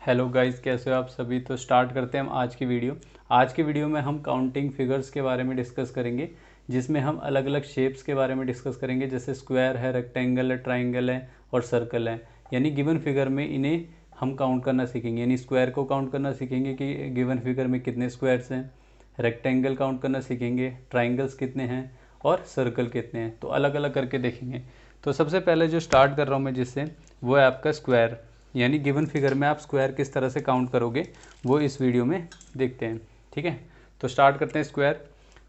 Hello guys, कैसे हो आप सभी। तो स्टार्ट करते हैं हम आज की वीडियो। आज की वीडियो में हम काउंटिंग फिगर्स के बारे में डिस्कस करेंगे, जिसमें हम अलग अलग शेप्स के बारे में डिस्कस करेंगे, जैसे स्क्वायर है, रेक्टेंगल है, ट्राइंगल है और सर्कल है। यानी गिवन फिगर में इन्हें हम काउंट करना सीखेंगे। यानी स्क्वायर को काउंट करना सीखेंगे कि गिवन फिगर में कितने स्क्वायर्स हैं, रेक्टेंगल काउंट करना सीखेंगे, ट्राइंगल्स कितने हैं और सर्कल कितने हैं। तो अलग अलग करके देखेंगे। तो सबसे पहले जो स्टार्ट कर रहा हूँ मैं जिससे, वो है आपका स्क्वायर। यानी गिवन फिगर में आप स्क्वायर किस तरह से काउंट करोगे वो इस वीडियो में देखते हैं। ठीक है, तो स्टार्ट करते हैं स्क्वायर।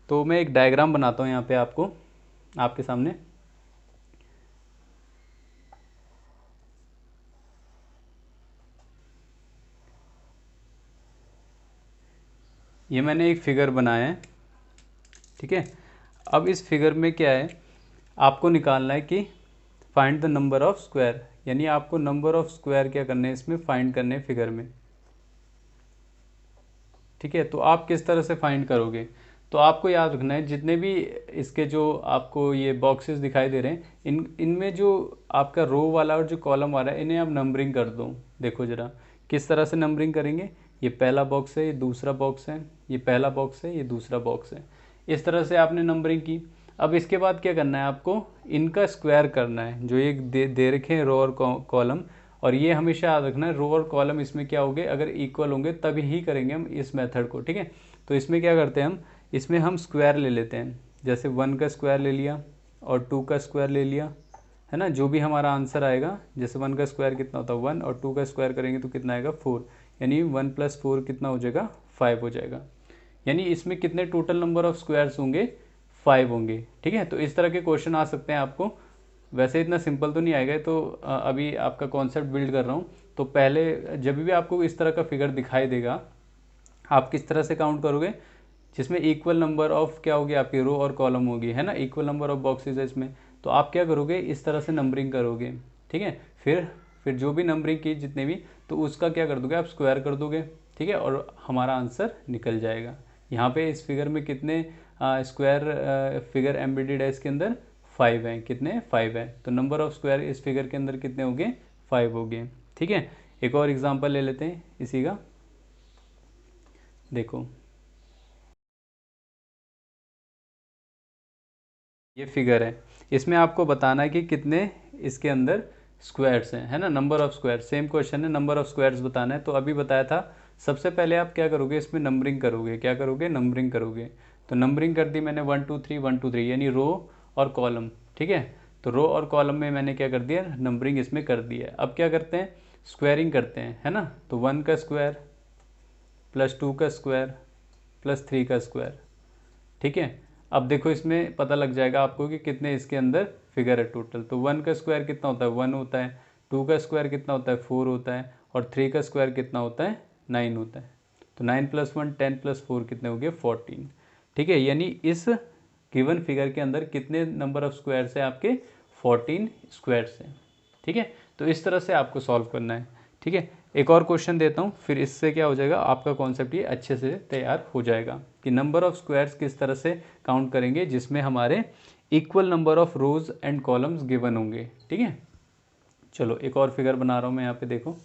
तो मैं एक डायग्राम बनाता हूँ यहाँ पे आपके सामने। ये मैंने एक फिगर बनाया है। ठीक है, अब इस फिगर में क्या है, आपको निकालना है कि find the number of square. यानी आपको नंबर ऑफ स्क्वायर क्या करने हैं, इसमें फाइंड करने हैं फिगर में। ठीक है, तो आप किस तरह से फाइंड करोगे, तो आपको याद रखना है जितने भी इसके जो आपको ये बॉक्सेस दिखाई दे रहे हैं, इनमें जो आपका रो वाला और जो कॉलम वाला है, इन्हें आप नंबरिंग कर दो। देखो ज़रा किस तरह से नंबरिंग करेंगे। ये पहला बॉक्स है, ये दूसरा बॉक्स है, ये पहला बॉक्स है, ये दूसरा बॉक्स है। इस तरह से आपने नंबरिंग की। अब इसके बाद क्या करना है, आपको इनका स्क्वायर करना है। जो ये दे रखे हैं रो और कॉलम, और ये हमेशा याद रखना है रो और कॉलम इसमें क्या होंगे, अगर इक्वल होंगे तभी ही करेंगे हम इस मेथड को। ठीक है, तो इसमें क्या करते हैं, इसमें हम स्क्वायर ले लेते हैं। जैसे 1 का स्क्वायर ले लिया और 2 का स्क्वायर ले लिया, है ना। जो भी हमारा आंसर आएगा, जैसे 1 का स्क्वायर कितना होता है 1, और 2 का स्क्वायर करेंगे तो कितना आएगा 4। यानी 1 + 4 कितना हो जाएगा, 5 हो जाएगा। यानी इसमें कितने टोटल नंबर ऑफ स्क्वायर्स होंगे, 5 होंगे। ठीक है, तो इस तरह के क्वेश्चन आ सकते हैं आपको। वैसे इतना सिंपल तो नहीं आएगा, तो अभी आपका कॉन्सेप्ट बिल्ड कर रहा हूँ। तो पहले जब भी आपको इस तरह का फिगर दिखाई देगा, आप किस तरह से काउंट करोगे, जिसमें इक्वल नंबर ऑफ क्या होगी, आपकी रो और कॉलम होगी, है ना। इक्वल नंबर ऑफ बॉक्सेस है इसमें, तो आप क्या करोगे, इस तरह से नंबरिंग करोगे। ठीक है, फिर जो भी नंबरिंग की जितने भी, तो उसका क्या कर दोगे, आप स्क्वायर कर दोगे। ठीक है, और हमारा आंसर निकल जाएगा। यहाँ पे इस फिगर में कितने स्क्वायर फिगर एम्बेडेड है इसके अंदर, 5 हैं। कितने, 5 है। तो नंबर ऑफ स्क्वायर इस फिगर के अंदर कितने हो गए, 5 हो गए। ठीक है, एक और एग्जांपल ले लेते हैं इसी का। देखो ये फिगर है, इसमें आपको बताना है कि कितने इसके अंदर स्क्वायर्स हैं, है ना। Number of square, same question है, नंबर ऑफ स्क्वायर्स बताना है। तो अभी बताया था, सबसे पहले आप क्या करोगे, इसमें नंबरिंग करोगे। क्या करोगे, नंबरिंग करोगे। तो नंबरिंग कर दी मैंने 1 2 3 1 2 3, यानी रो और कॉलम। ठीक है, तो रो और कॉलम में मैंने क्या कर दिया, नंबरिंग इसमें कर दी है। अब क्या करते हैं, स्क्वायरिंग करते हैं, है ना। तो 1 का स्क्वायर प्लस 2 का स्क्वायर प्लस 3 का स्क्वायर। ठीक है, अब देखो इसमें पता लग जाएगा आपको कि कितने इसके अंदर फिगर है टोटल। तो 1 का स्क्वायर कितना होता है, 1 होता है। 2 का स्क्वायर कितना होता है, 4 होता है। और 3 का स्क्वायर कितना होता है, 9 होता है। तो 9 + 1 10 + 4 कितने हो गए, 14। ठीक है, यानी इस गिवन फिगर के अंदर कितने नंबर ऑफ स्क्वायर्स है आपके, 14 स्क्वायर्स हैं। ठीक है, तो इस तरह से आपको सॉल्व करना है। ठीक है, एक और क्वेश्चन देता हूँ, फिर इससे क्या हो जाएगा, आपका कॉन्सेप्ट ये अच्छे से तैयार हो जाएगा कि नंबर ऑफ स्क्वायर्स किस तरह से काउंट करेंगे, जिसमें हमारे equal number of rose and columns given होंगे। ठीक है, चलो एक और फिगर बना रहा हूँ मैं यहाँ पे, देखो।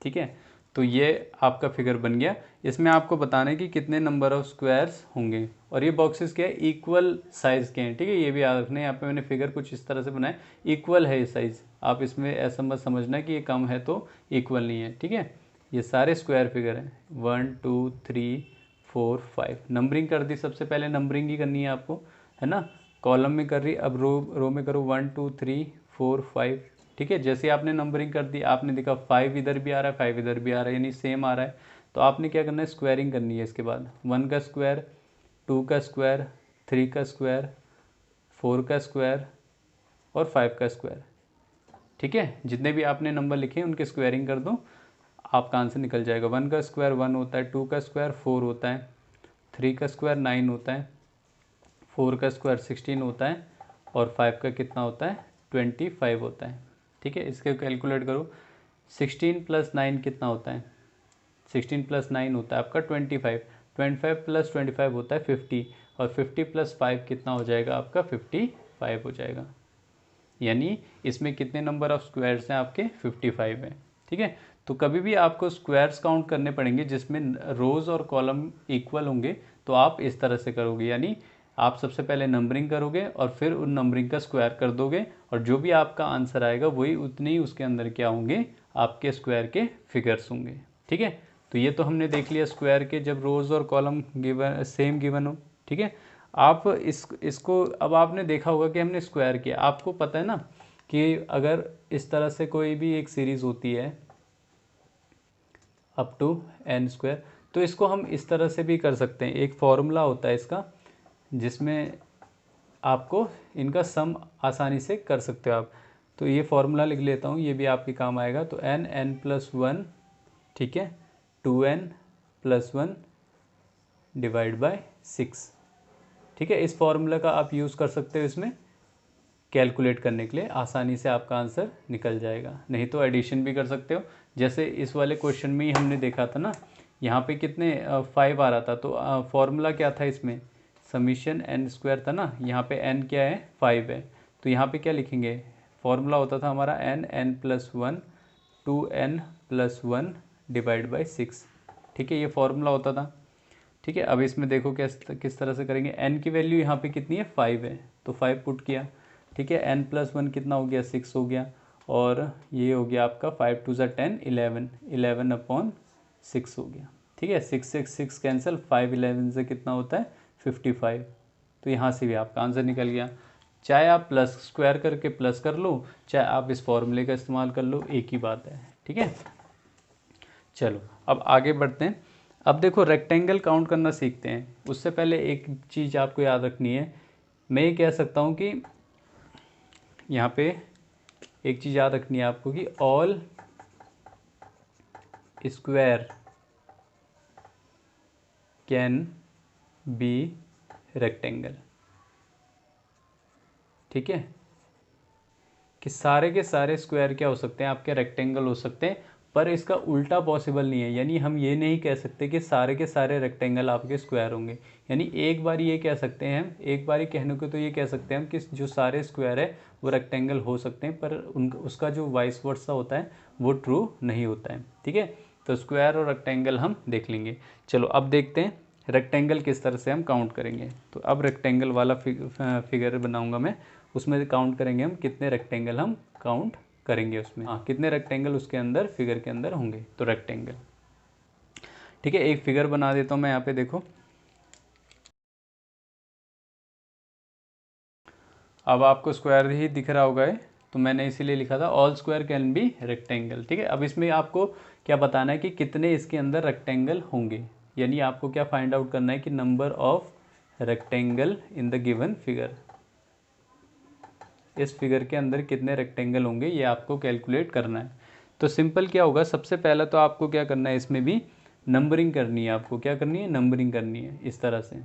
ठीक है, तो ये आपका फिगर बन गया। इसमें आपको बताना है कि कितने नंबर ऑफ स्क्वायर्स होंगे, और ये बॉक्सेस क्या है, इक्वल साइज़ के हैं। ठीक है, ये भी याद रखना है। यहाँ पे मैंने फिगर कुछ इस तरह से बनाया, इक्वल है ये साइज़। आप इसमें ऐसा मत समझना कि ये कम है तो इक्वल नहीं है। ठीक है, ये सारे स्क्वायर फिगर हैं, 1 2 3 4 5। नंबरिंग कर दी, सबसे पहले नंबरिंग ही करनी है आपको, है ना। कॉलम में कर रही, अब रो में करो 1 2 3 4 5। ठीक है, जैसे आपने नंबरिंग कर दी, आपने देखा 5 इधर भी आ रहा है, 5 इधर भी आ रहा है, यानी सेम आ रहा है। तो आपने क्या करना है, स्क्वायरिंग करनी है। इसके बाद 1 का स्क्वायर, 2 का स्क्वायर, 3 का स्क्वायर, 4 का स्क्वायर और 5 का स्क्वायर। ठीक है, जितने भी आपने नंबर लिखे हैं उनके स्क्वायरिंग कर दो, आपका आंसर निकल जाएगा। 1 का स्क्वायर 1 होता है, 2 का स्क्वायर 4 होता है, 3 का स्क्वायर 9 होता है, 4 का स्क्वायर 16 होता है, और 5 का कितना होता है, 25 होता है। ठीक है, इसके कैलकुलेट करो। 16 + 9 कितना होता है, 16 + 9 होता है आपका 25। 25 + 25 होता है 50, और 50 + 5 कितना हो जाएगा आपका, 55 हो जाएगा। यानी इसमें कितने नंबर ऑफ स्क्वायर्स हैं आपके 55 हैं। ठीक है, तो कभी भी आपको स्क्वायर्स काउंट करने पड़ेंगे जिसमें रोज़ और कॉलम इक्वल होंगे तो आप इस तरह से करोगे, यानी आप सबसे पहले नंबरिंग करोगे और फिर उन नंबरिंग का स्क्वायर कर दोगे और जो भी आपका आंसर आएगा वही उतने ही उसके अंदर क्या होंगे, आपके स्क्वायर के फिगर्स होंगे। ठीक है, तो ये तो हमने देख लिया स्क्वायर के जब रोज़ और कॉलम गिवन सेम गिवन हो। ठीक है, आप इसको अब आपने देखा होगा कि हमने स्क्वायर किया, आपको पता है ना कि अगर इस तरह से कोई भी एक सीरीज़ होती है अप टू n स्क्वायर, तो इसको हम इस तरह से भी कर सकते हैं। एक फॉर्मूला होता है इसका जिसमें आपको इनका सम आसानी से कर सकते हो आप। तो ये फॉर्मूला लिख लेता हूँ, ये भी आपके काम आएगा। तो n+1, ठीक है, 2n+1 डिवाइड बाय 6। ठीक है, इस फॉर्मूला का आप यूज़ कर सकते हो इसमें कैलकुलेट करने के लिए, आसानी से आपका आंसर निकल जाएगा। नहीं तो एडिशन भी कर सकते हो, जैसे इस वाले क्वेश्चन में ही हमने देखा था ना, यहाँ पे कितने 5 आ रहा था, तो फॉर्मूला क्या था इसमें, समीशन n स्क्वायर था ना, यहाँ पे n क्या है 5 है, तो यहाँ पे क्या लिखेंगे, फॉर्मूला होता था हमारा n+1 2n+1 डिवाइड बाई 6। ठीक है, ये फॉर्मूला होता था। ठीक है, अब इसमें देखो किस तरह से करेंगे, n की वैल्यू यहाँ पे कितनी है 5 है, तो 5 पुट किया। ठीक है, n+1 कितना हो गया 6 हो गया, और ये हो गया आपका 5 2 10 11/6 हो गया। ठीक है, 6 कैंसिल, 5 11 से कितना होता है 55। तो यहाँ से भी आपका आंसर निकल गया। चाहे आप प्लस स्क्वायर करके प्लस कर लो, चाहे आप इस फॉर्मूले का इस्तेमाल कर लो, एक ही बात है। ठीक है, चलो अब आगे बढ़ते हैं। अब देखो रेक्टेंगल काउंट करना सीखते हैं। उससे पहले एक चीज़ आपको याद रखनी है, मैं ये कह सकता हूँ कि यहाँ पे एक चीज़ याद रखनी है आपको कि all square can be rectangle. ठीक है, कि सारे के सारे स्क्वायर क्या हो सकते हैं आपके रेक्टेंगल हो सकते हैं, पर इसका उल्टा पॉसिबल नहीं है। यानी हम ये नहीं कह सकते कि सारे के सारे रेक्टेंगल आपके स्क्वायर होंगे। यानी एक बार ये कह सकते हैं हम, एक बार ही कहने को तो ये कह सकते हैं हम कि जो सारे स्क्वायर है वो रेक्टेंगल हो सकते हैं, पर उसका जो वाइस वर्सा होता है वो ट्रू नहीं होता है। ठीक है, तो स्क्वायर और रेक्टेंगल हम देख लेंगे। चलो अब देखते हैं रेक्टेंगल किस तरह से हम काउंट करेंगे। तो अब रेक्टेंगल वाला फिगर बनाऊंगा मैं, उसमें काउंट करेंगे हम कितने रेक्टेंगल हम काउंट करेंगे उसमें, हाँ कितने रेक्टेंगल उसके अंदर फिगर के अंदर होंगे। तो रेक्टेंगल, ठीक है, एक फिगर बना देता हूँ मैं यहाँ पे, देखो अब आपको स्क्वायर ही दिख रहा होगा है, तो मैंने इसीलिए लिखा था all square can be rectangle. ठीक है, अब इसमें आपको क्या बताना है कि कितने इसके अंदर रेक्टेंगल होंगे, यानी आपको क्या फाइंड आउट करना है कि number of rectangle in the given figure, इस फिगर के अंदर कितने रेक्टेंगल होंगे ये आपको कैलकुलेट करना है। तो सिंपल क्या होगा, सबसे पहला तो आपको क्या करना है, इसमें भी नंबरिंग करनी है। आपको क्या करनी है, नंबरिंग करनी है इस तरह से।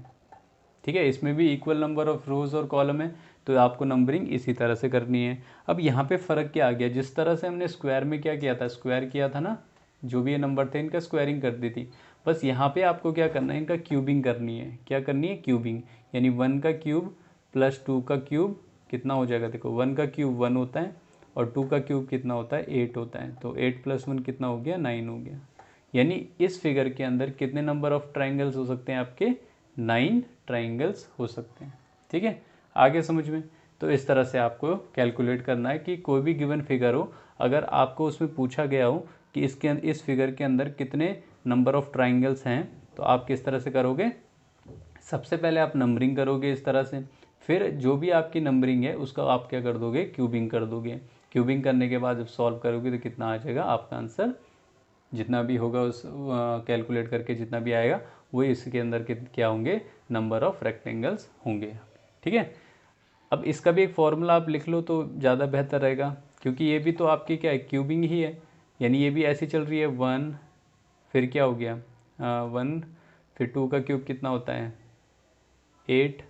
ठीक है, इसमें भी इक्वल नंबर ऑफ रोज और कॉलम है, तो आपको नंबरिंग इसी तरह से करनी है। अब यहाँ पे फ़र्क क्या आ गया, जिस तरह से हमने स्क्वायर में क्या किया था, स्क्वायर किया था ना, जो भी ये नंबर थे इनका स्क्वायरिंग कर दी थी। बस यहाँ पे आपको क्या करना है, इनका क्यूबिंग करनी है। क्या करनी है, क्यूबिंग, यानी 1 का क्यूब प्लस 2 का क्यूब कितना हो जाएगा, देखो 1 का क्यूब 1 होता है और 2 का क्यूब कितना होता है 8 होता है, तो 8+1 कितना हो गया 9 हो गया। यानी इस फिगर के अंदर कितने नंबर ऑफ ट्राइंगल्स हो सकते हैं आपके, 9 ट्राइंगल्स हो सकते हैं। ठीक है, आगे समझ में। तो इस तरह से आपको कैलकुलेट करना है कि कोई भी गिवन फिगर हो, अगर आपको उसमें पूछा गया हो कि इस फिगर के अंदर कितने नंबर ऑफ ट्राइंगल्स हैं, तो आप किस तरह से करोगे, सबसे पहले आप नंबरिंग करोगे इस तरह से, फिर जो भी आपकी नंबरिंग है उसका आप क्या कर दोगे, क्यूबिंग कर दोगे। क्यूबिंग करने के बाद जब सॉल्व करोगे तो कितना आ जाएगा आपका आंसर, जितना भी होगा उस कैलकुलेट करके जितना भी आएगा वही इसके अंदर क्या होंगे, नंबर ऑफ रेक्टेंगल्स होंगे। ठीक है, अब इसका भी एक फॉर्मूला आप लिख लो तो ज़्यादा बेहतर रहेगा, क्योंकि ये भी तो आपकी क्या है, क्यूबिंग ही है। यानी ये भी ऐसी चल रही है 1, फिर क्या हो गया 1, फिर 2 का क्यूब कितना होता है 8।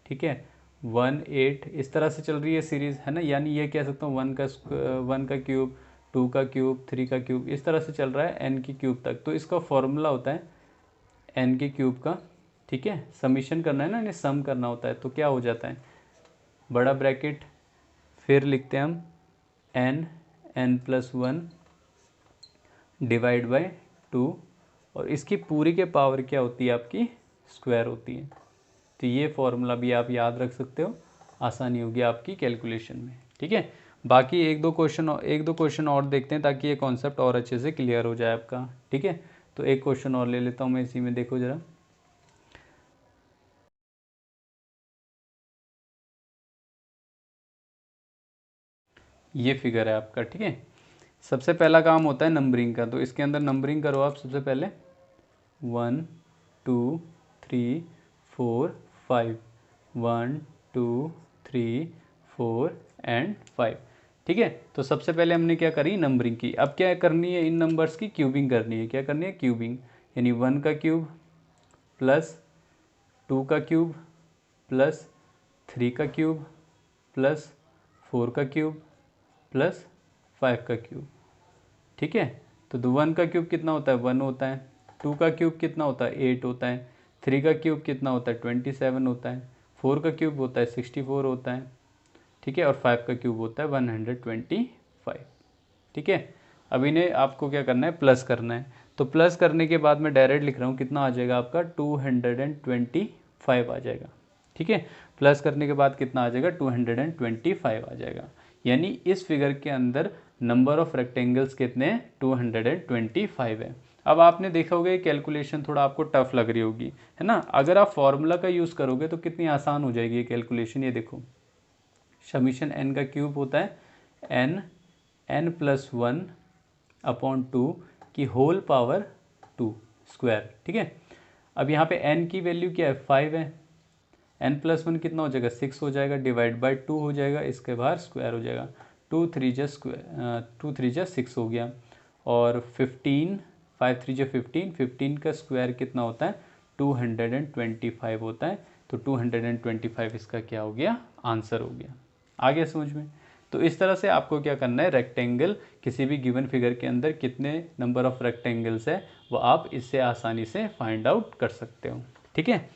ठीक है, 1 8 इस तरह से चल रही है सीरीज़, है ना। यानी ये कह सकता हूँ 1 का क्यूब, 2 का क्यूब, 3 का क्यूब, इस तरह से चल रहा है n की क्यूब तक। तो इसका फॉर्मूला होता है n के क्यूब का। ठीक है, समीशन करना है ना, इन्हें सम करना होता है, तो क्या हो जाता है, बड़ा ब्रैकेट फिर लिखते हैं हम n+1 डिवाइड बाय 2, और इसकी पूरी के पावर क्या होती है आपकी, स्क्वायर होती है। तो ये फॉर्मूला भी आप याद रख सकते हो, आसानी होगी आपकी कैलकुलेशन में। ठीक है, बाकी एक दो क्वेश्चन और देखते हैं ताकि ये कॉन्सेप्ट और अच्छे से क्लियर हो जाए आपका। ठीक है, तो एक क्वेश्चन और ले लेता हूँ मैं इसी में, देखो ज़रा। ये फिगर है आपका। ठीक है, सबसे पहला काम होता है नंबरिंग का, तो इसके अंदर नंबरिंग करो आप सबसे पहले। 1 2 3 4 5, 1 2 3 4 एंड 5। ठीक है, तो सबसे पहले हमने क्या करी, नंबरिंग की। अब क्या करनी है, इन नंबर्स की क्यूबिंग करनी है। क्या करनी है, क्यूबिंग, यानी 1 का क्यूब प्लस 2 का क्यूब प्लस 3 का क्यूब प्लस 4 का क्यूब प्लस 5 का क्यूब। ठीक है, तो 1 का क्यूब कितना होता है, 1 होता है। 2 का क्यूब कितना होता है, 8 होता है। 3 का क्यूब कितना होता है, 27 होता है। 4 का क्यूब होता है 64 होता है। ठीक है, और 5 का क्यूब होता है 125। ठीक है, अब इन्हें आपको क्या करना है, प्लस करना है। तो प्लस करने के बाद मैं डायरेक्ट लिख रहा हूँ, कितना आ जाएगा आपका, 225 आ जाएगा। ठीक है, प्लस करने के बाद कितना आ जाएगा, 225 आ जाएगा। यानी इस फिगर के अंदर नंबर ऑफ रेक्टेंगल्स कितने हैं, 225 है। अब आपने देखा होगा ये कैलकुलेशन थोड़ा आपको टफ लग रही होगी, है ना। अगर आप फॉर्मूला का यूज़ करोगे तो कितनी आसान हो जाएगी ये कैलकुलेशन। ये देखो, समीशन n का क्यूब होता है n+1/2 की होल पावर 2 स्क्वायर। ठीक है, अब यहाँ पे n की वैल्यू क्या है, 5 है। n+1 कितना हो जाएगा, 6 हो जाएगा, डिवाइड बाय 2 हो जाएगा, इसके बाहर स्क्वायर हो जाएगा। 2 3 जा 6 हो गया, और 15, 5 3 जा 15, 15 का स्क्वायर कितना होता है, 225 होता है। तो 225 इसका क्या हो गया, आंसर हो गया। आ गया समझ में। तो इस तरह से आपको क्या करना है, रेक्टेंगल किसी भी गिवन फिगर के अंदर कितने नंबर ऑफ रेक्टेंगल्स है वो आप इससे आसानी से फाइंड आउट कर सकते हो। ठीक है,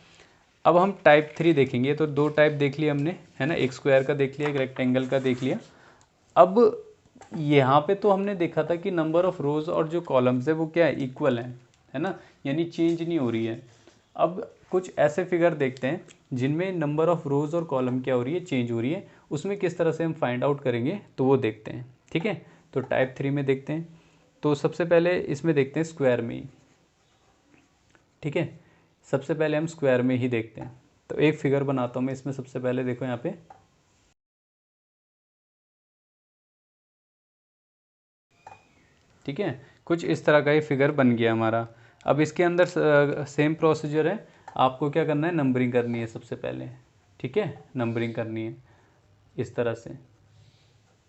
अब हम टाइप 3 देखेंगे। तो दो टाइप देख लिया हमने, है ना, एक स्क्वायर का देख लिया, एक रेक्टेंगल का देख लिया। अब यहाँ पे तो हमने देखा था कि नंबर ऑफ रोज और जो कॉलम्स है वो क्या है, इक्वल है ना, यानी चेंज नहीं हो रही है। अब कुछ ऐसे फिगर देखते हैं जिनमें नंबर ऑफ रोज और कॉलम क्या हो रही है, चेंज हो रही है। उसमें किस तरह से हम फाइंड आउट करेंगे तो वो देखते हैं। ठीक है, तो टाइप 3 में देखते हैं। तो सबसे पहले इसमें देखते हैं स्क्वायर में ही। ठीक है, सबसे पहले हम स्क्वायर में ही देखते हैं। तो एक फिगर बनाता हूँ मैं इसमें, सबसे पहले देखो यहाँ पे, ठीक है, कुछ इस तरह का ये फिगर बन गया हमारा। अब इसके अंदर सेम प्रोसीजर है, आपको क्या करना है, नंबरिंग करनी है सबसे पहले। ठीक है, नंबरिंग करनी है इस तरह से।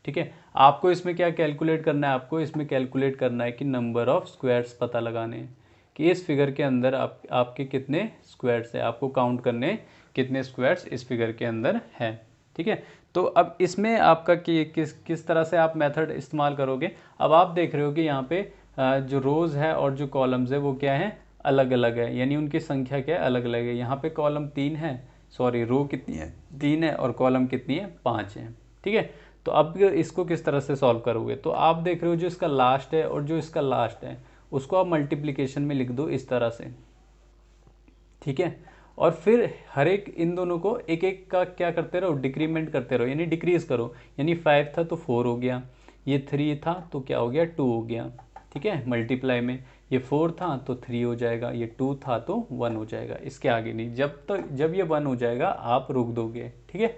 ठीक है, आपको इसमें क्या कैलकुलेट करना है, आपको इसमें कैलकुलेट करना है कि नंबर ऑफ स्क्वायर्स पता लगाने हैं कि इस फिगर के अंदर आपके कितने स्क्वायर्स है, आपको काउंट करने कितने स्क्वायर्स इस फिगर के अंदर है। ठीक है, तो अब इसमें आपका कि किस तरह से आप मेथड इस्तेमाल करोगे। अब आप देख रहे हो कि यहाँ पे जो रोज़ है और जो कॉलम्स है वो क्या है, अलग अलग है, यानी उनकी संख्या क्या है, अलग अलग है। यहाँ पे कॉलम 3 है, सॉरी रो कितनी है, 3 है, और कॉलम कितनी है, 5 है। ठीक है, तो अब इसको किस तरह से सॉल्व करोगे, तो आप देख रहे हो जो इसका लास्ट है और जो इसका लास्ट है उसको आप मल्टीप्लिकेशन में लिख दो इस तरह से। ठीक है, और फिर हर एक इन दोनों को एक एक का क्या करते रहो, डिक्रीमेंट करते रहो, यानी डिक्रीज करो। यानी 5 था तो 4 हो गया, ये 3 था तो क्या हो गया, 2 हो गया। ठीक है, मल्टीप्लाई में ये 4 था तो 3 हो जाएगा, ये 2 था तो 1 हो जाएगा, इसके आगे नहीं। जब ये 1 हो जाएगा आप रोक दोगे। ठीक है,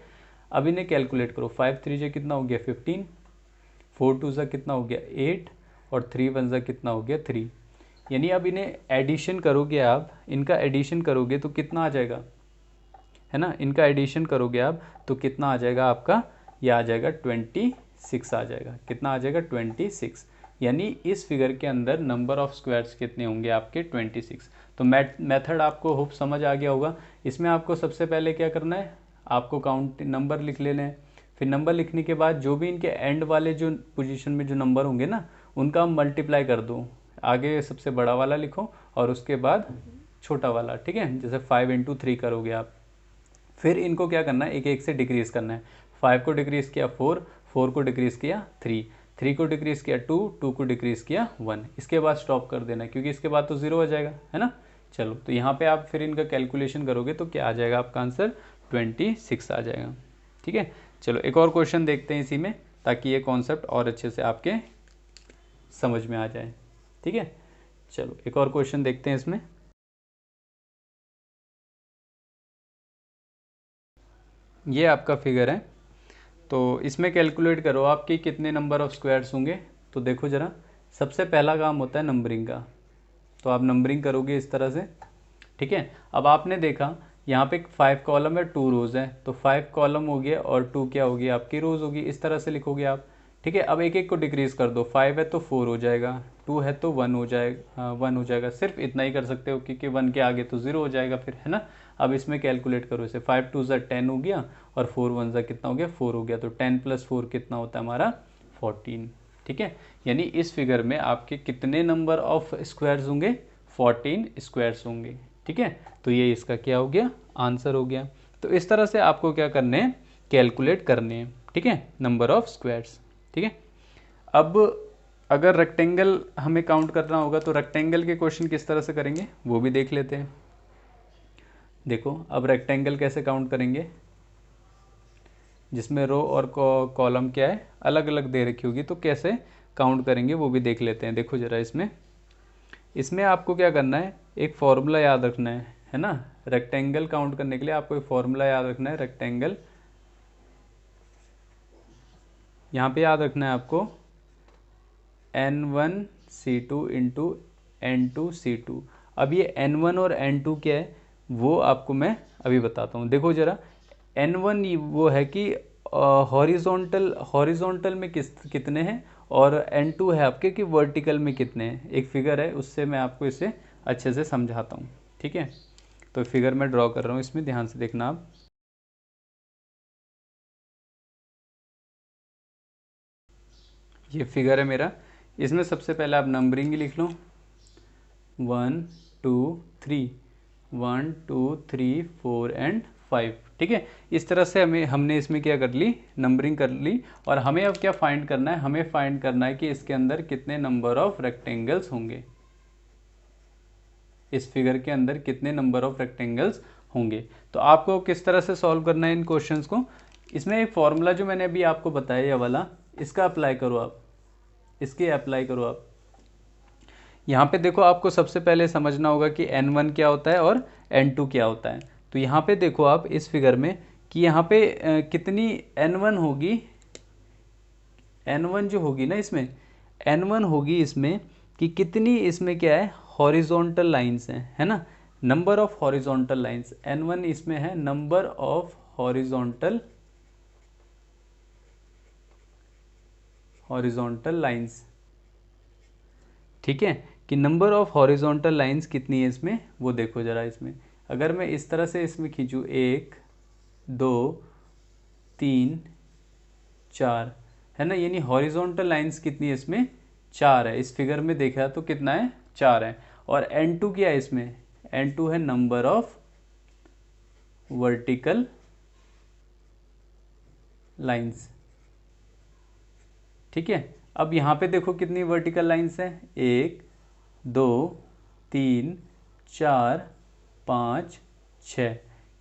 अब इन्हें कैलकुलेट करो। 5 3 जा कितना हो गया, 15, 4 2 जा कितना हो गया, 8, और 3 1 जा कितना हो गया, 3। यानी अब इन्हें एडिशन करोगे आप, इनका एडिशन करोगे तो कितना आ जाएगा, है ना, इनका एडिशन करोगे आप तो कितना आ जाएगा आपका, ये आ जाएगा 26 आ जाएगा। कितना आ जाएगा, 26। यानी इस फिगर के अंदर नंबर ऑफ स्क्वायर्स कितने होंगे आपके, 26। तो मेथड आपको होप समझ आ गया होगा। इसमें आपको सबसे पहले क्या करना है, आपको काउंट नंबर लिख लेने हैं। फिर नंबर लिखने के बाद जो भी इनके एंड वाले जो पोजीशन में जो नंबर होंगे ना उनका मल्टीप्लाई कर दो। आगे सबसे बड़ा वाला लिखो और उसके बाद छोटा वाला। ठीक है, जैसे 5 × 3 करोगे आप। फिर इनको क्या करना है, एक एक से डिक्रीज करना है। 5 को डिक्रीज किया 4, 4 को डिक्रीज़ किया 3, 3 को डिक्रीज़ किया 2, 2 को डिक्रीज़ किया 1, इसके बाद स्टॉप कर देना क्योंकि इसके बाद तो 0 आ जाएगा, है ना। चलो तो यहाँ पे आप फिर इनका कैलकुलेशन करोगे तो क्या आ जाएगा आपका आंसर 26 आ जाएगा। ठीक है, चलो एक और क्वेश्चन देखते हैं इसी में, ताकि ये कॉन्सेप्ट और अच्छे से आपके समझ में आ जाए। ठीक है, चलो एक और क्वेश्चन देखते हैं इसमें। ये आपका फिगर है, तो इसमें कैलकुलेट करो आपकी कितने नंबर ऑफ स्क्वायर्स होंगे। तो देखो ज़रा, सबसे पहला काम होता है नंबरिंग का, तो आप नंबरिंग करोगे इस तरह से। ठीक है, अब आपने देखा यहाँ पे 5 कॉलम है 2 रोज़ है, तो 5 कॉलम हो गया और 2 क्या होगी आपकी रोज़ होगी, इस तरह से लिखोगे आप। ठीक है, अब एक एक को डिक्रीज़ कर दो, 5 है तो 4 हो जाएगा, 2 है तो 1 हो जाएगा, 1 हो जाएगा, सिर्फ इतना ही कर सकते हो क्योंकि 1 के आगे तो 0 हो जाएगा फिर, है ना। अब इसमें कैलकुलेट करो इसे, 5 2 ज़ा 10 हो गया और 4 1 ज़ा कितना हो गया 4 हो गया, तो 10 + 4 कितना होता है हमारा 14। ठीक है, यानी इस फिगर में आपके कितने नंबर ऑफ स्क्वायर्स होंगे, 14 स्क्वायर्स होंगे। ठीक है, तो ये इसका क्या हो गया आंसर हो गया। तो इस तरह से आपको क्या करने हैं, कैलकुलेट करने हैं। ठीक है, नंबर ऑफ स्क्वायर्स। ठीक है, अब अगर रेक्टेंगल हमें काउंट करना होगा तो रेक्टेंगल के क्वेश्चन किस तरह से करेंगे वो भी देख लेते हैं। देखो अब रेक्टेंगल कैसे काउंट करेंगे, जिसमें रो और कॉलम क्या है अलग अलग दे रखी होगी, तो कैसे काउंट करेंगे वो भी देख लेते हैं। देखो ज़रा इसमें इसमें आपको क्या करना है, एक फॉर्मूला याद रखना है ना। रेक्टेंगल काउंट करने के लिए आपको एक फॉर्मूला याद रखना है, रेक्टेंगल यहाँ पे याद रखना है आपको N1C2 इंटू N2C2। अब ये N1 और N2 क्या है वो आपको मैं अभी बताता हूँ। देखो ज़रा, N1 वो है कि हॉरिजॉन्टल में कितने हैं, और N2 है आपके कि वर्टिकल में कितने हैं। एक फिगर है उससे मैं आपको इसे अच्छे से समझाता हूँ। ठीक है, तो फिगर मैं ड्रॉ कर रहा हूँ, इसमें ध्यान से देखना आप। ये फिगर है मेरा, इसमें सबसे पहले आप नंबरिंग ही लिख लो, 1 2 3, 1 2 3 4 एंड 5। ठीक है, इस तरह से हमने इसमें क्या कर ली, नंबरिंग कर ली। और हमें अब क्या फाइंड करना है, हमें फाइंड करना है कि इसके अंदर कितने नंबर ऑफ रेक्टेंगल्स होंगे, इस फिगर के अंदर कितने नंबर ऑफ रेक्टेंगल्स होंगे। तो आपको किस तरह से सॉल्व करना है इन क्वेश्चंस को, इसमें एक फॉर्मूला जो मैंने अभी आपको बताया ये वाला, इसका अप्लाई करो आप, इसके अप्लाई करो आप। यहाँ पे देखो आपको सबसे पहले समझना होगा कि N1 क्या होता है और N2 क्या होता है। तो यहाँ पे देखो आप इस फिगर में कि यहाँ पे कितनी N1 होगी, N1 जो होगी ना इसमें, N1 होगी इसमें कि कितनी इसमें क्या है हॉरिजॉन्टल लाइंस हैं, है ना। Number of horizontal lines N1 इसमें है, नंबर ऑफ हॉरिजॉन्टल लाइंस। ठीक है, कि नंबर ऑफ हॉरिजॉन्टल लाइंस कितनी है इसमें वो देखो ज़रा। इसमें अगर मैं इस तरह से इसमें खींचूँ 1 2 3 4, है ना, यानी हॉरिजॉन्टल लाइंस कितनी है इसमें 4 है। इस फिगर में देखा तो कितना है 4 है। और N2 क्या है इसमें, N2 है नंबर ऑफ वर्टिकल लाइंस। ठीक है, अब यहाँ पे देखो कितनी वर्टिकल लाइंस हैं, 1 2 3 4 5 6,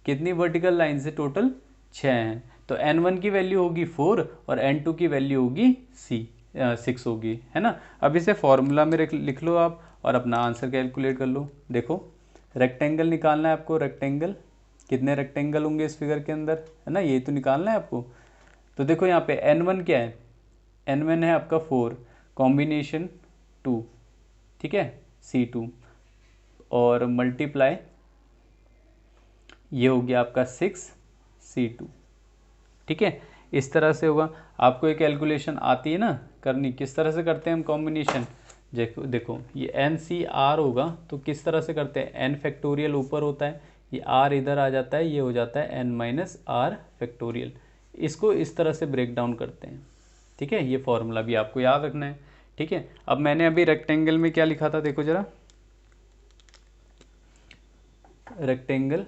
कितनी वर्टिकल लाइंस है टोटल 6 हैं। तो N1 की वैल्यू होगी 4 और N2 की वैल्यू होगी 6 होगी, है ना। अब इसे फॉर्मूला में लिख लो आप और अपना आंसर कैलकुलेट कर लो। देखो रेक्टेंगल निकालना है आपको, रेक्टेंगल कितने रेक्टेंगल होंगे इस फिगर के अंदर, है ना, यही तो निकालना है आपको। तो देखो यहाँ पे N1 क्या है, N1 है आपका 4 कॉम्बिनेशन 2, ठीक है, C2 और मल्टीप्लाई ये हो गया आपका 6C2। ठीक है, इस तरह से होगा। आपको ये कैलकुलेशन आती है ना करनी, किस तरह से करते हैं हम कॉम्बिनेशन। देखो देखो ये NCR होगा तो किस तरह से करते हैं, N फैक्टोरियल ऊपर होता है, ये R इधर आ जाता है, ये हो जाता है N-R फैक्टोरियल। इसको इस तरह से ब्रेक डाउन करते हैं। ठीक है, ये फॉर्मूला भी आपको याद रखना है। ठीक है, अब मैंने अभी रेक्टेंगल में क्या लिखा था देखो जरा, रेक्टेंगल,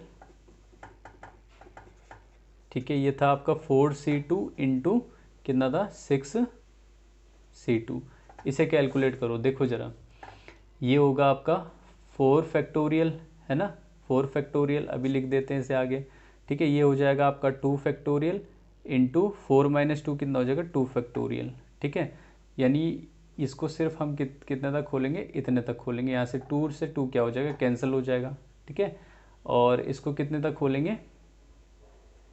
ठीक है, ये था आपका 4C2 इंटू कितना था 6c2। इसे कैलकुलेट करो, देखो ज़रा, ये होगा आपका 4 फैक्टोरियल, है ना, 4 फैक्टोरियल, अभी लिख देते हैं इसे आगे, ठीक है। ये हो जाएगा आपका 2 फैक्टोरियल इंटू 4 माइनस 2 कितना हो जाएगा 2 फैक्टोरियल, ठीक है। यानी इसको सिर्फ हम कितने तक खोलेंगे, इतने तक खोलेंगे, यहाँ से 2 से 2 क्या हो जाएगा, कैंसिल हो जाएगा, ठीक है। और इसको कितने तक खोलेंगे,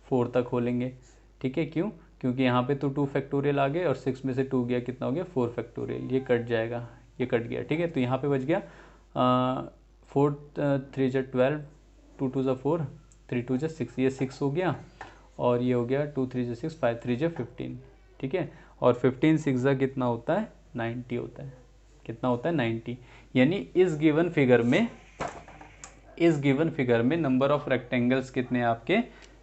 4 तक खोलेंगे, ठीक है। क्यों, क्योंकि यहाँ पे तो 2 फैक्टोरियल आ गए और 6 में से 2 गया, कितना हो गया 4 फैक्टोरियल, ये कट जाएगा, ये कट गया, ठीक है। तो यहाँ पे बच गया 4 3 जा 12, 2 2 जा 4, 3 2 जा 6, ये 6 हो गया, और ये हो गया 2 3 जा 6, 5 3 जा 15, ठीक है। और 15 6 जा कितना होता है 90 होता है, कितना होता है 90। यानी इस गिवन फिगर में नंबर ऑफ रेक्टेंगल्स कितने आपके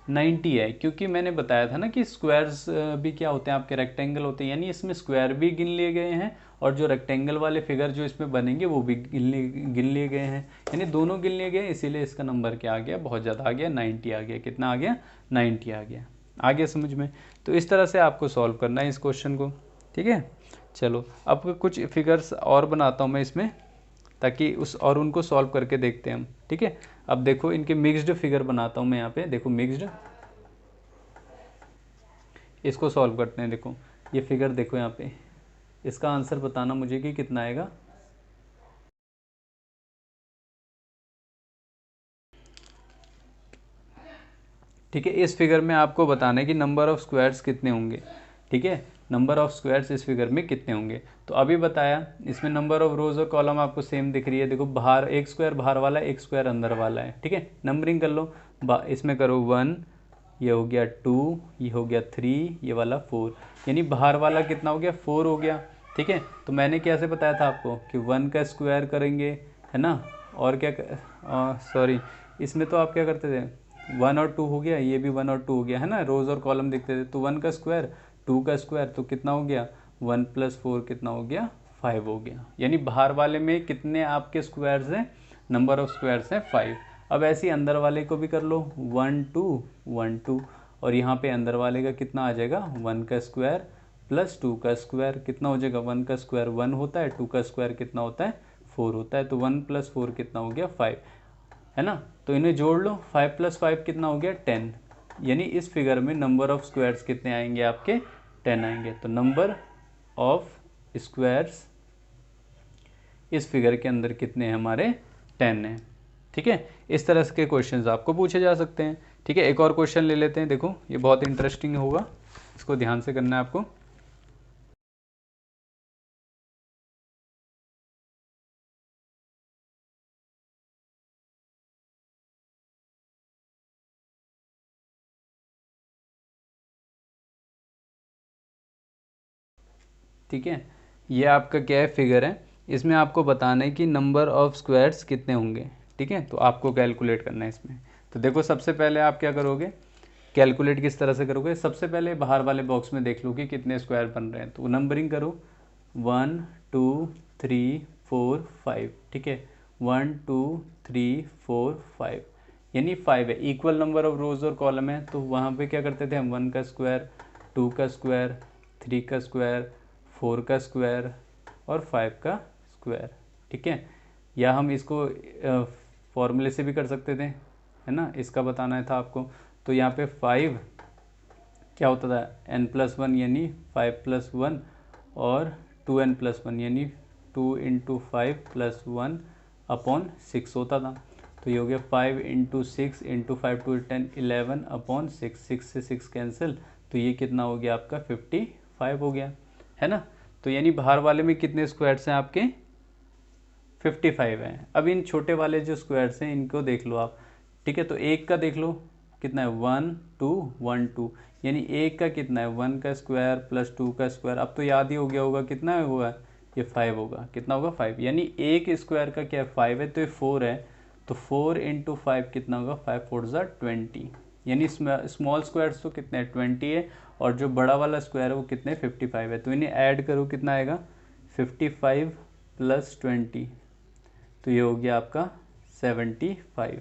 90 है, क्योंकि मैंने बताया था ना कि स्क्वायर्स भी क्या होते हैं आपके, रेक्टेंगल होते हैं। यानी इसमें स्क्वायर भी गिन लिए गए हैं और जो रेक्टेंगल वाले फिगर जो इसमें बनेंगे वो भी गिन लिए गए हैं, यानी दोनों गिन लिए गए, इसीलिए इसका नंबर क्या आ गया, बहुत ज़्यादा आ गया, 90 आ गया। कितना आ गया 90 आ गया। आ गया समझ में। तो इस तरह से आपको सॉल्व करना है इस क्वेश्चन को, ठीक है। चलो अब कुछ फिगर्स और बनाता हूँ मैं इसमें, ताकि और उनको सॉल्व करके देखते हैं हम, ठीक है। अब देखो इनके मिक्स्ड फिगर बनाता हूँ मैं यहाँ पे, देखो मिक्स्ड, इसको सॉल्व करते हैं। देखो ये फिगर देखो यहाँ पे, इसका आंसर बताना मुझे कि कितना आएगा। ठीक है, इस फिगर में आपको बताना है कि नंबर ऑफ स्क्वायर्स कितने होंगे, ठीक है, नंबर ऑफ स्क्वायर्स इस फिगर में कितने होंगे। तो अभी बताया, इसमें नंबर ऑफ रोज और कॉलम आपको सेम दिख रही है। देखो बाहर एक स्क्वायर बाहर वाला है, एक स्क्वायर अंदर वाला है, ठीक है। नंबरिंग कर लो, इसमें करो 1, ये हो गया 2, ये हो गया 3, ये वाला 4, यानी बाहर वाला कितना हो गया 4 हो गया, ठीक है। तो मैंने कैसे बताया था आपको कि 1 का स्क्वायर करेंगे, है ना, और क्या सॉरी, इसमें तो आप क्या करते थे, 1 और 2 हो गया, ये भी 1 और 2 हो गया, है ना, रोज और कॉलम दिखते थे। तो 1 का स्क्वायर 2 का स्क्वायर तो कितना हो गया 1 + 4 कितना हो गया 5 हो गया। यानी बाहर वाले में कितने आपके स्क्वायर्स हैं, नंबर ऑफ स्क्वायर्स हैं 5। अब ऐसे ही अंदर वाले को भी कर लो, 1 2 1 2, और यहाँ पे अंदर वाले का कितना आ जाएगा 1 का स्क्वायर प्लस 2 का स्क्वायर, कितना हो जाएगा 1 का स्क्वायर 1 होता है, 2 का स्क्वायर कितना होता है 4 होता है, तो 1 + 4 कितना हो गया 5, है ना। तो इन्हें जोड़ लो, 5 + 5 कितना हो गया 10, यानी इस फिगर में नंबर ऑफ स्क्वायर्स कितने आएंगे आपके 10 आएंगे। तो नंबर ऑफ स्क्वायर्स इस फिगर के अंदर कितने हैं हमारे 10 हैं, ठीक है। इस तरह के क्वेश्चंस आपको पूछे जा सकते हैं, ठीक है। एक और क्वेश्चन ले लेते हैं, देखो ये बहुत इंटरेस्टिंग होगा, इसको ध्यान से करना है आपको। ठीक है, ये आपका क्या है फिगर है, इसमें आपको बताना है कि नंबर ऑफ स्क्वायर्स कितने होंगे, ठीक है। तो आपको कैलकुलेट करना है इसमें। तो देखो सबसे पहले आप क्या करोगे, कैलकुलेट किस तरह से करोगे, सबसे पहले बाहर वाले बॉक्स में देख लो कि कितने स्क्वायर बन रहे हैं। तो नंबरिंग करो 1 2 3 4 5, ठीक है, 1 2 3 4 5, यानी 5 है। इक्वल नंबर ऑफ रोज और कॉलम है, तो वहाँ पे क्या करते थे हम 1 का स्क्वायर 2 का स्क्वायर 3 का स्क्वायर 4 का स्क्वायर और 5 का स्क्वायर, ठीक है। या हम इसको फॉर्मूले से भी कर सकते थे, है ना, इसका बताना था आपको। तो यहाँ पे 5 क्या होता था n+1 यानी 5 + 1, और 2n+1 यानी 2 × 5 + 1 अपॉन 6 होता था। तो ये हो गया 5 × 6 × 5 2 10 11 अपॉन 6, 6 से 6 कैंसिल, तो ये कितना हो गया आपका 55 हो गया, है ना। तो यानी बाहर वाले में कितने स्क्वायर्स हैं आपके 55 हैं। अब इन छोटे वाले जो स्क्वायर्स हैं इनको देख लो आप, ठीक है। तो एक का देख लो कितना है 1 2 1 2, यानी एक का कितना है 1 का स्क्वायर प्लस 2 का स्क्वायर, अब तो याद ही हो गया होगा कितना हुआ, ये 5 होगा, कितना होगा 5, यानी एक स्क्वायर का क्या है 5 है, तो ये 4 है, तो 4 × 5 कितना होगा 5 4 ज़ा 20, यानी स्मॉल स्क्वायर्स तो कितने हैं 20 है, और जो बड़ा वाला स्क्वायर है वो कितने 55 है। तो इन्हें ऐड करो कितना आएगा 55 + 20, तो ये हो गया आपका 75,